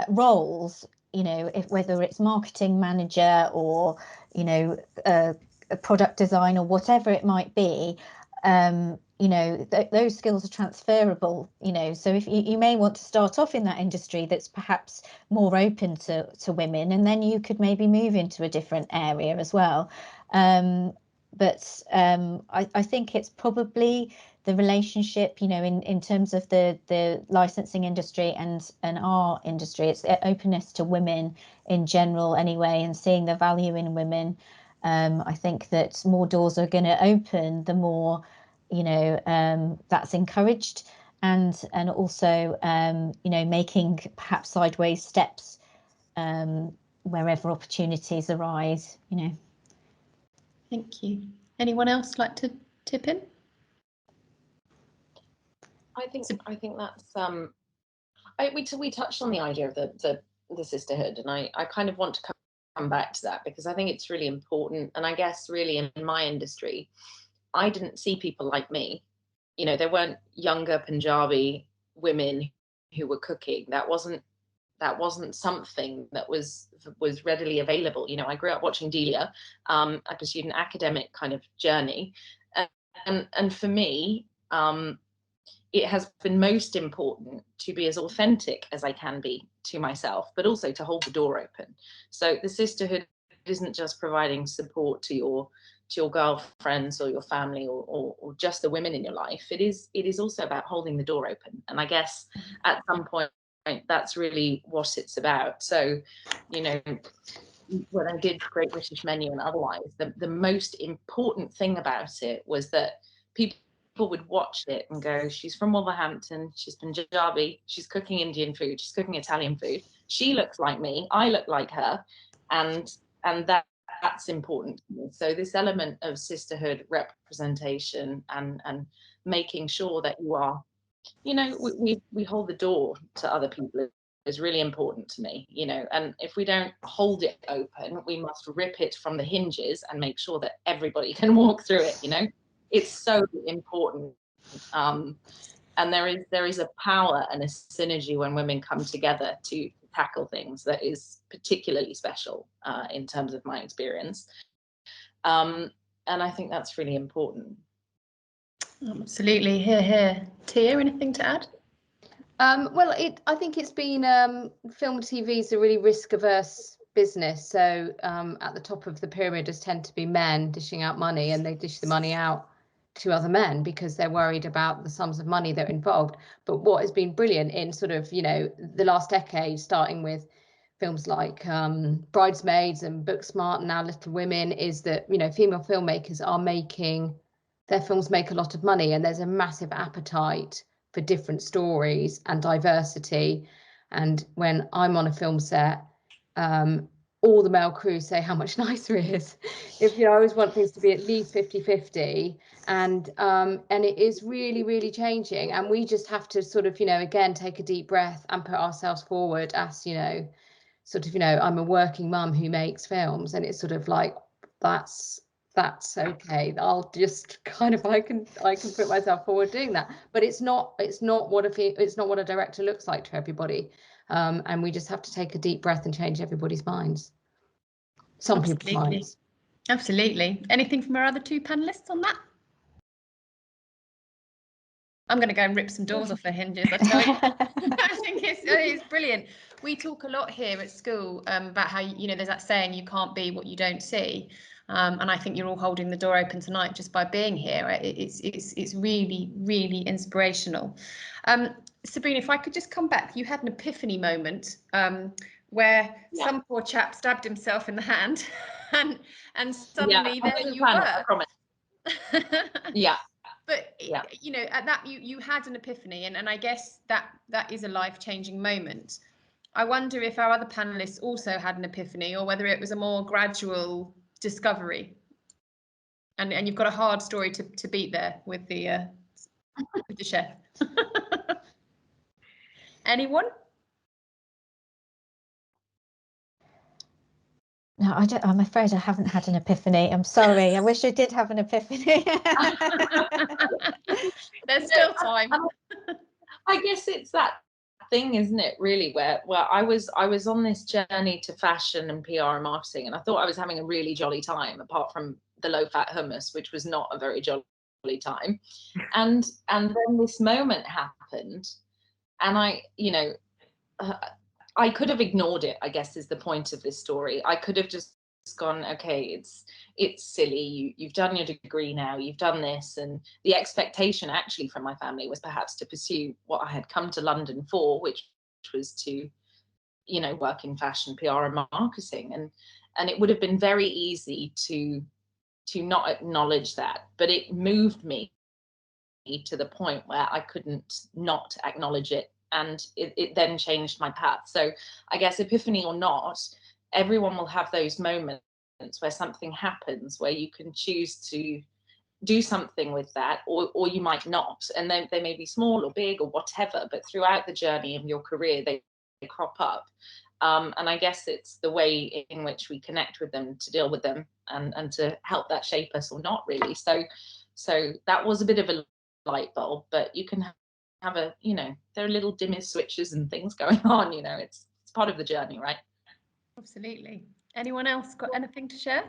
roles, if whether it's marketing manager or a product design or whatever it might be, those skills are transferable. So if you may want to start off in that industry that's perhaps more open to women, and then you could maybe move into a different area as well. But I think it's probably the relationship, in terms of the licensing industry and our industry. It's the openness to women in general anyway, and seeing the value in women. I think that more doors are going to open the more that's encouraged, and also making perhaps sideways steps wherever opportunities arise. Thank you. Anyone else like to tip in? I think that's we touched on the idea of the sisterhood, and I kind of want to come back to that because I think it's really important. And I guess really in my industry, I didn't see people like me. You know, there weren't younger Punjabi women who were cooking. That wasn't something that was readily available. You know, I grew up watching Delia. I pursued an academic kind of journey, and for me, it has been most important to be as authentic as I can be to myself, but also to hold the door open. So the sisterhood isn't just providing support to your girlfriends or your family or just the women in your life. It is also about holding the door open. And I guess at some point that's really what it's about. So, you know, when I did Great British Menu and otherwise, the most important thing about it was that people would watch it and go, she's from Wolverhampton, she's Punjabi, she's cooking Indian food, she's cooking Italian food, she looks like me, I look like her, and that's important to me. So this element of sisterhood, representation, and making sure that you are, you know, we hold the door to other people is really important to me, you know. And if we don't hold it open, we must rip it from the hinges and make sure that everybody can walk through it, you know. It's so important. And there is a power and a synergy when women come together to tackle things that is particularly special in terms of my experience. And I think that's really important. Absolutely. Here. Tia, anything to add? Well, I think it's been film and TV is a really risk-averse business. So at the top of the pyramid tend to be men dishing out money, and they dish the money out to other men because they're worried about the sums of money that are involved. But what has been brilliant in sort of, you know, the last decade, starting with films like Bridesmaids and Booksmart and now Little Women, is that, you know, female filmmakers are making their films make a lot of money, and there's a massive appetite for different stories and diversity. And when I'm on a film set, all the male crew say how much nicer it is. If, you know, I always want things to be at least 50-50, and it is really, really changing. And we just have to sort of, you know, again, take a deep breath and put ourselves forward as, you know, sort of, you know, I'm a working mum who makes films, and it's sort of like, that's okay. I'll just kind of, I can put myself forward doing that. But it's not what a director looks like to everybody. And we just have to take a deep breath and change everybody's minds. Some people's minds. Absolutely. Anything from our other two panelists on that? I'm going to go and rip some doors off their hinges, I tell you. I think it's brilliant. We talk a lot here at school about how, you know, there's that saying, you can't be what you don't see. And I think you're all holding the door open tonight just by being here. It's really, really inspirational. Sabrina, if I could just come back, you had an epiphany moment where some poor chap stabbed himself in the hand, and suddenly there you were. Yeah. But you know, at that you had an epiphany, and I guess that is a life-changing moment. I wonder if our other panelists also had an epiphany, or whether it was a more gradual discovery. And you've got a hard story to beat there with the chef. Anyone? No, I don't. I'm afraid I haven't had an epiphany. I'm sorry. I wish I did have an epiphany. There's still time. I guess it's that thing, isn't it, really, where I was on this journey to fashion and PR and marketing, and I thought I was having a really jolly time, apart from the low-fat hummus, which was not a very jolly time. And then this moment happened, and I, you know, I could have ignored it, I guess, is the point of this story. I could have just gone, okay, it's silly. You've done your degree now, you've done this. And the expectation actually from my family was perhaps to pursue what I had come to London for, which was to, you know, work in fashion, PR and marketing. And it would have been very easy to not acknowledge that, but it moved me to the point where I couldn't not acknowledge it. And it then changed my path. So I guess epiphany or not, everyone will have those moments where something happens, where you can choose to do something with that, or you might not, and they may be small or big or whatever, but throughout the journey of your career they crop up, and I guess it's the way in which we connect with them to deal with them and to help that shape us or not, really. So that was a bit of a light bulb, but you can have a, you know, there are little dimmer switches and things going on, you know, it's part of the journey, right? Absolutely. Anyone else got anything to share?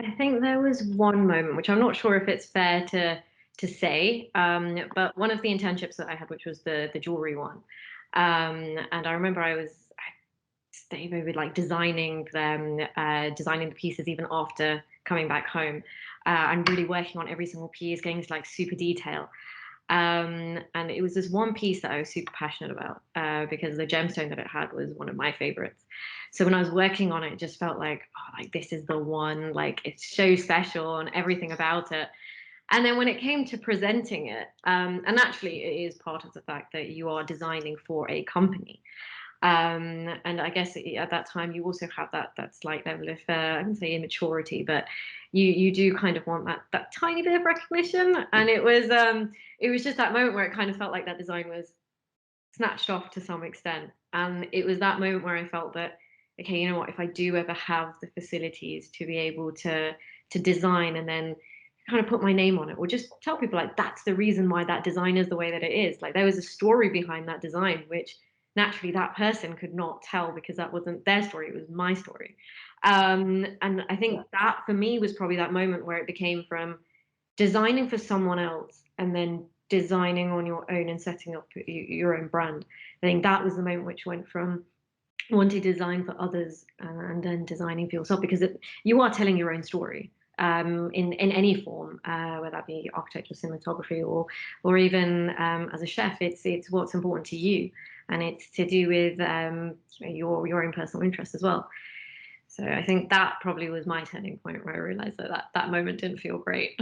I think there was one moment, which I'm not sure if it's fair to say, but one of the internships that I had, which was the jewellery one, and I remember I stayed maybe like designing them, designing the pieces even after coming back home, and really working on every single piece, getting to like super detail. And it was this one piece that I was super passionate about, because the gemstone that it had was one of my favorites. So when I was working on it, it just felt like, oh, like this is the one, like it's so special and everything about it. And then when it came to presenting it, and actually it is part of the fact that you are designing for a company. And I guess at that time you also have that slight level of I wouldn't say immaturity, but you do kind of want that tiny bit of recognition. And it was just that moment where it kind of felt like that design was snatched off to some extent. And it was that moment where I felt that, okay, you know what, if I do ever have the facilities to be able to design and then kind of put my name on it, or just tell people like that's the reason why that design is the way that it is, like there was a story behind that design which naturally that person could not tell because that wasn't their story, it was my story. And I think that for me was probably that moment where it became from designing for someone else and then designing on your own and setting up your own brand. I think that was the moment which went from wanting to design for others and then designing for yourself, because you are telling your own story, in any form, whether that be architecture, cinematography, or even as a chef. It's what's important to you, and it's to do with your own personal interest as well. So I think that probably was my turning point, where I realized that moment didn't feel great.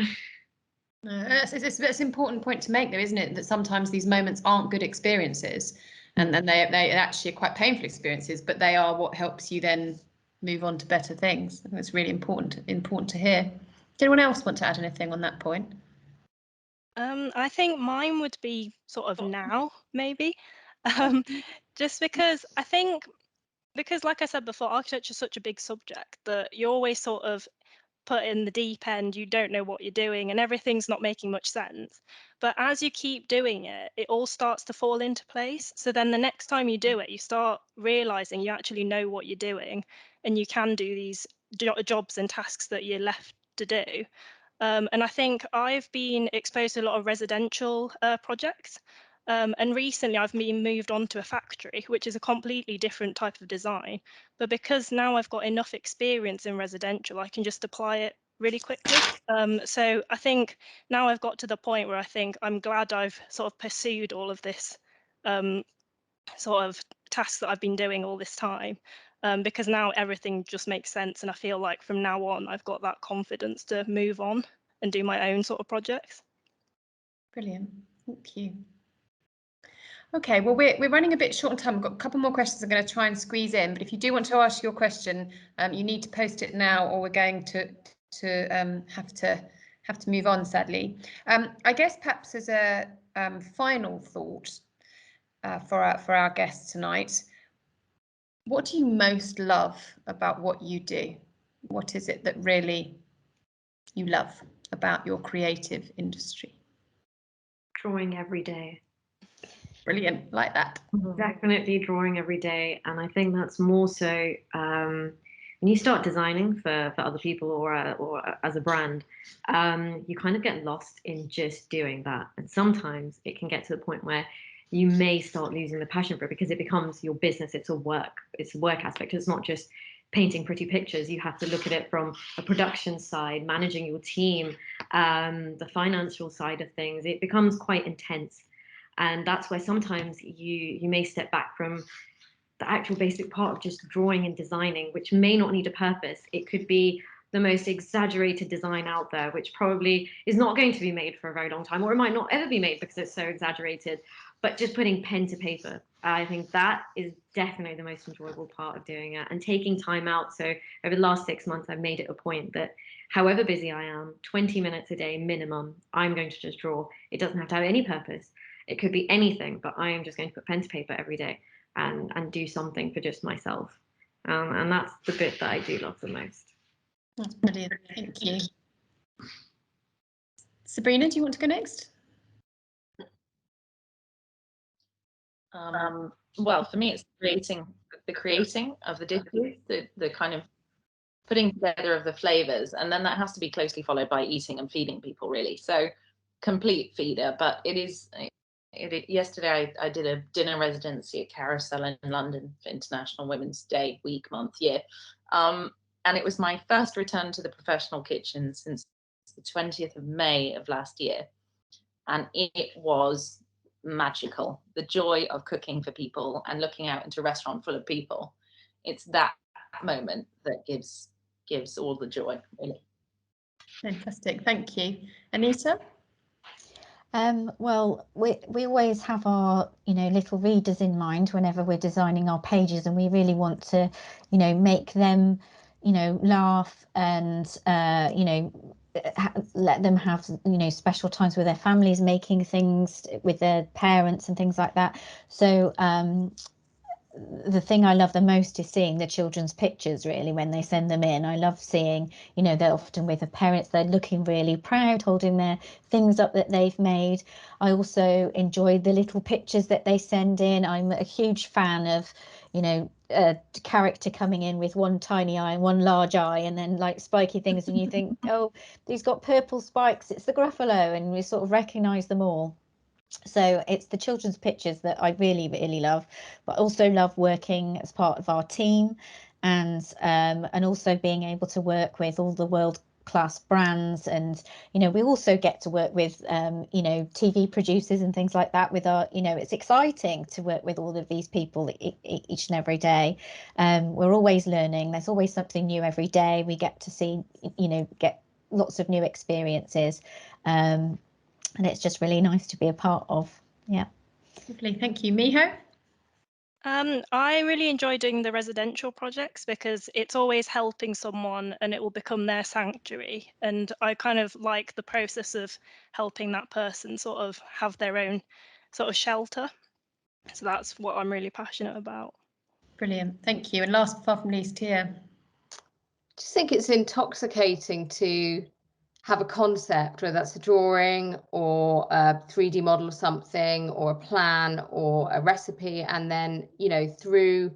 It's an important point to make, though, isn't it? That sometimes these moments aren't good experiences, and they actually are quite painful experiences, but they are what helps you then move on to better things. I think it's really important to hear. Did anyone else want to add anything on that point? I think mine would be sort of now, maybe, just because I think, because like I said before, architecture is such a big subject that you're always sort of put in the deep end, you don't know what you're doing and everything's not making much sense. But as you keep doing it, it all starts to fall into place. So then the next time you do it, you start realizing you actually know what you're doing and you can do these jobs and tasks that you're left to do. And I think I've been exposed to a lot of residential projects. And recently I've been moved on to a factory, which is a completely different type of design. But because now I've got enough experience in residential, I can just apply it really quickly. So I think now I've got to the point where I think I'm glad I've sort of pursued all of this sort of tasks that I've been doing all this time, because now everything just makes sense. And I feel like from now on, I've got that confidence to move on and do my own sort of projects. Brilliant, thank you. Okay, well, we're running a bit short on time. We've got a couple more questions I'm going to try and squeeze in, but if you do want to ask your question, you need to post it now, or we're going to have to move on, sadly. I guess perhaps as a final thought for our guests tonight, what do you most love about what you do? What is it that really you love about your creative industry? Drawing every day. Brilliant, like that. Definitely drawing every day. And I think that's more so when you start designing for other people or as a brand, you kind of get lost in just doing that. And sometimes it can get to the point where you may start losing the passion for it because it becomes your business. It's a work aspect. It's not just painting pretty pictures. You have to look at it from a production side, managing your team, the financial side of things. It becomes quite intense. And that's where sometimes you may step back from the actual basic part of just drawing and designing, which may not need a purpose. It could be the most exaggerated design out there, which probably is not going to be made for a very long time, or it might not ever be made because it's so exaggerated. But just putting pen to paper I think that is definitely the most enjoyable part of doing it, and taking time out. So over the last 6 months, I've made it a point that however busy I am, 20 minutes a day minimum, I'm going to just draw. It doesn't have to have any purpose. It could be anything, but I am just going to put pen to paper every day and do something for just myself. And that's the bit that I do love the most. That's brilliant. Thank you. Sabrina, do you want to go next? Well, for me, it's the creating of the dishes, the kind of putting together of the flavors, and then that has to be closely followed by eating and feeding people, really. So complete feeder, but yesterday I did a dinner residency at Carousel in London for International Women's Day, week, month, year. And it was my first return to the professional kitchen since the 20th of May of last year. And it was magical. The joy of cooking for people and looking out into a restaurant full of people. It's that moment that gives all the joy, really. Fantastic, thank you. Anita? Well, we always have our, little readers in mind whenever we're designing our pages, and we really want to, make them, laugh and, let them have, special times with their families, making things with their parents and things like that. So the thing I love the most is seeing the children's pictures, really, when they send them in. I love seeing, they're often with their parents, they're looking really proud, holding their things up that they've made. I also enjoy the little pictures that they send in. I'm a huge fan of, a character coming in with one tiny eye and one large eye, and then like spiky things, and you think, oh, he's got purple spikes, it's the Gruffalo, and we sort of recognize them all. So it's the children's pictures that I really, really love, but also love working as part of our team, and also being able to work with all the world-class brands. And, we also get to work with, TV producers and things like that with our, it's exciting to work with all of these people each and every day. We're always learning. There's always something new every day. We get to see, get lots of new experiences. And it's just really nice to be a part of. Yeah. Lovely, thank you. Miho? I really enjoy doing the residential projects because it's always helping someone and it will become their sanctuary. And I kind of like the process of helping that person sort of have their own sort of shelter. So that's what I'm really passionate about. Brilliant, thank you. And last but far from least, here. I just think it's intoxicating to have a concept, whether that's a drawing or a 3D model of something or a plan or a recipe, and then through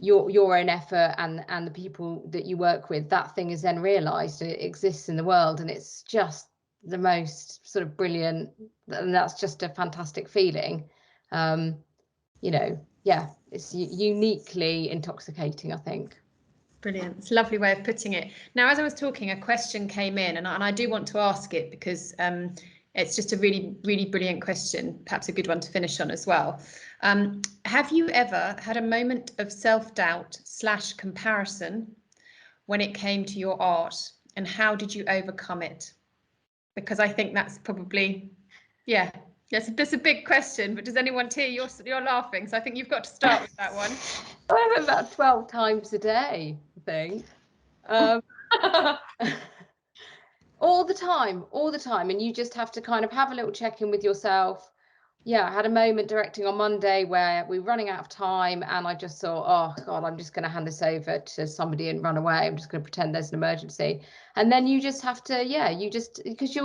your own effort and the people that you work with, that thing is then realized and it exists in the world, and it's just the most sort of brilliant, and that's just a fantastic feeling. Yeah, it's uniquely intoxicating, I think. Brilliant. It's a lovely way of putting it. Now, as I was talking, a question came in, and I do want to ask it because it's just a really, really brilliant question, perhaps a good one to finish on as well. Have you ever had a moment of self-doubt / comparison when it came to your art, and how did you overcome it? Because I think that's probably, yeah, that's a big question, but does anyone hear? You're laughing, so I think you've got to start with that one. I have about 12 times a day, I think. All the time. And you just have to kind of have a little check-in with yourself. Yeah, I had a moment directing on Monday where we were running out of time, and I just thought, oh God, I'm just going to hand this over to somebody and run away. I'm just going to pretend there's an emergency. And then you just have to, because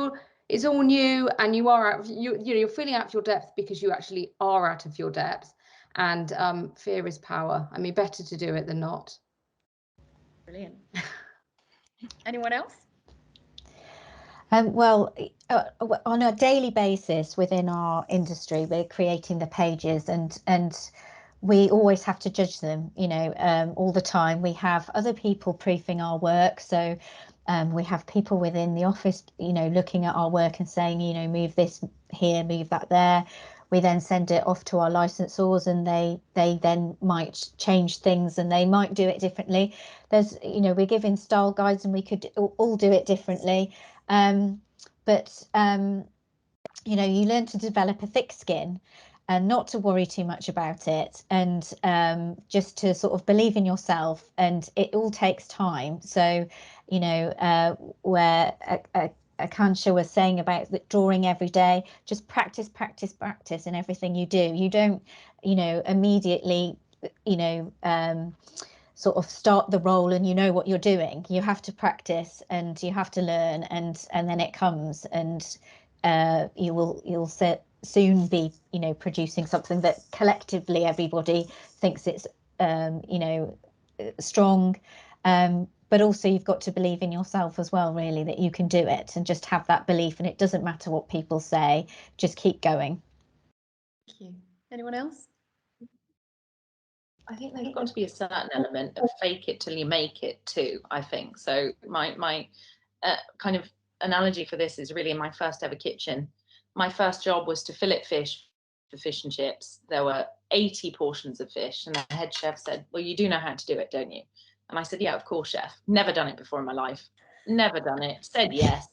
it's all new, and you're feeling out of your depth because you actually are out of your depth. And fear is power. I mean, better to do it than not. Brilliant. Anyone else? Well, on a daily basis within our industry, we're creating the pages, and we always have to judge them, all the time. We have other people proofing our work. So we have people within the office, looking at our work and saying, move this here, move that there. We then send it off to our licensors, and they then might change things, and they might do it differently. There's, we're giving style guides, and we could all do it differently. But you learn to develop a thick skin, and not to worry too much about it, and just to sort of believe in yourself. And it all takes time. So, you know, where Akansha was saying about the drawing every day, just practice, practice, practice in everything you do. You don't, you know, immediately, you know, sort of start the role and you know what you're doing. You have to practice and you have to learn, and then it comes, and you'll soon be, you know, producing something that collectively everybody thinks it's you know, strong, but also you've got to believe in yourself as well, really, that you can do it, and just have that belief, and it doesn't matter what people say, just keep going. Thank you. Anyone else? I think there's got to be a certain element of fake it till you make it too, I think. So my kind of analogy for this is really in my first ever kitchen. My first job was to fillet fish for fish and chips. There were 80 portions of fish, and the head chef said, well, you do know how to do it, don't you? And I said, yeah, of course, chef. Never done it before in my life. Never done it. Said yes.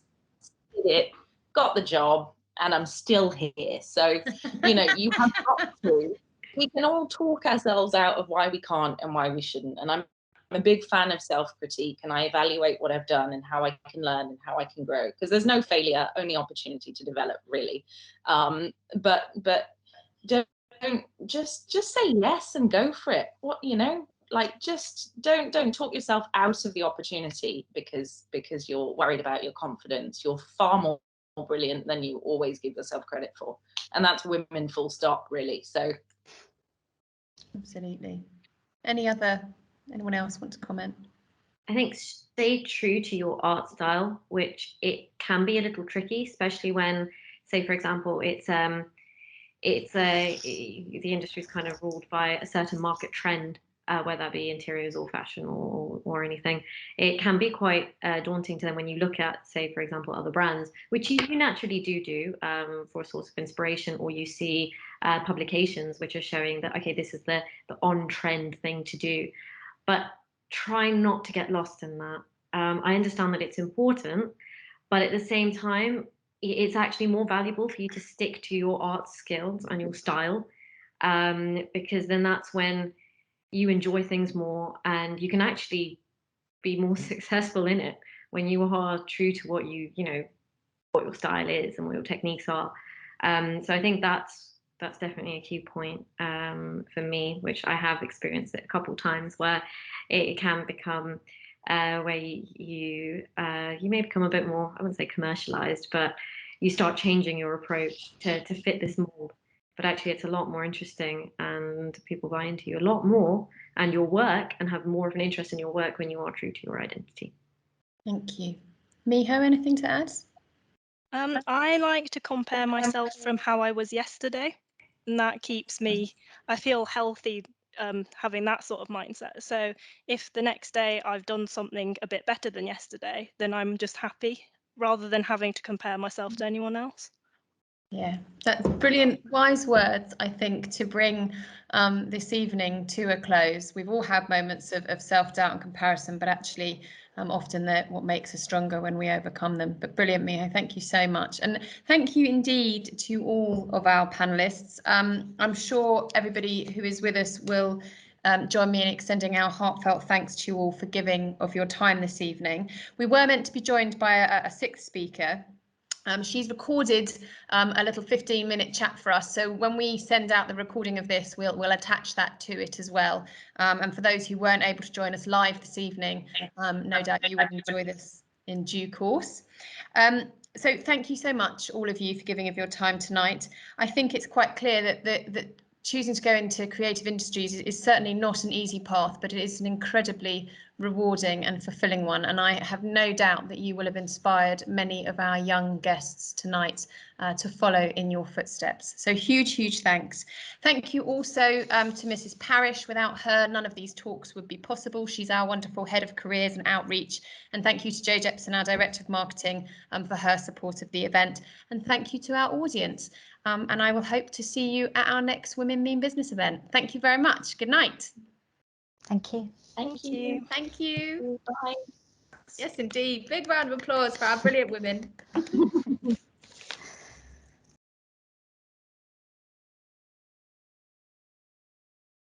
Did it. Got the job. And I'm still here. So, you know, you have got to. We can all talk ourselves out of why we can't and why we shouldn't. And I'm a big fan of self-critique, and I evaluate what I've done and how I can learn and how I can grow, because there's no failure, only opportunity to develop, really. But don't just say yes and go for it. What, you know, like, just don't talk yourself out of the opportunity because you're worried about your confidence. You're far more brilliant than you always give yourself credit for, and that's women, full stop, really. So absolutely. Anyone else want to comment? I think stay true to your art style, which it can be a little tricky, especially when, say, for example, the industry is kind of ruled by a certain market trend, whether that be interiors or fashion or anything. It can be quite daunting to them when you look at, say, for example, other brands, which you naturally do for a source of inspiration, or you see publications which are showing that, okay, this is the on-trend thing to do. But try not to get lost in that. I understand that it's important, but at the same time, it's actually more valuable for you to stick to your art skills and your style, because then that's when you enjoy things more, and you can actually be more successful in it when you are true to what what your style is and what your techniques are. So I think that's definitely a key point for me, which I have experienced it a couple of times, where it can become where you may become a bit more, I wouldn't say commercialized, but you start changing your approach to fit this mold. But actually, it's a lot more interesting, and people buy into you a lot more and your work, and have more of an interest in your work when you are true to your identity. Thank you. Miho, anything to add? I like to compare myself from how I was yesterday, and that keeps me, I feel healthy having that sort of mindset. So if the next day I've done something a bit better than yesterday, then I'm just happy, rather than having to compare myself to anyone else. Yeah, that's brilliant, wise words, I think, to bring this evening to a close. We've all had moments of self-doubt and comparison, but actually often they're what makes us stronger when we overcome them. But brilliant, Miho, thank you so much. And thank you indeed to all of our panellists. I'm sure everybody who is with us will join me in extending our heartfelt thanks to you all for giving of your time this evening. We were meant to be joined by a sixth speaker. She's recorded a little 15-minute chat for us, so when we send out the recording of this, we'll attach that to it as well. And for those who weren't able to join us live this evening, no doubt you will enjoy this in due course. So thank you so much, all of you, for giving of your time tonight. I think it's quite clear that choosing to go into creative industries is certainly not an easy path, but it is an incredibly rewarding and fulfilling one. And I have no doubt that you will have inspired many of our young guests tonight to follow in your footsteps. So huge thanks. Thank you also to Mrs. Parrish. Without her, none of these talks would be possible. She's our wonderful head of careers and outreach. And thank you to Jo Jepson, our director of marketing, for her support of the event. And thank you to our audience. And I will hope to see you at our next Women Mean Business event. Thank you very much. Good night. Thank you. Thank you. Thank you. bye. Yes, indeed. Big round of applause for our brilliant women.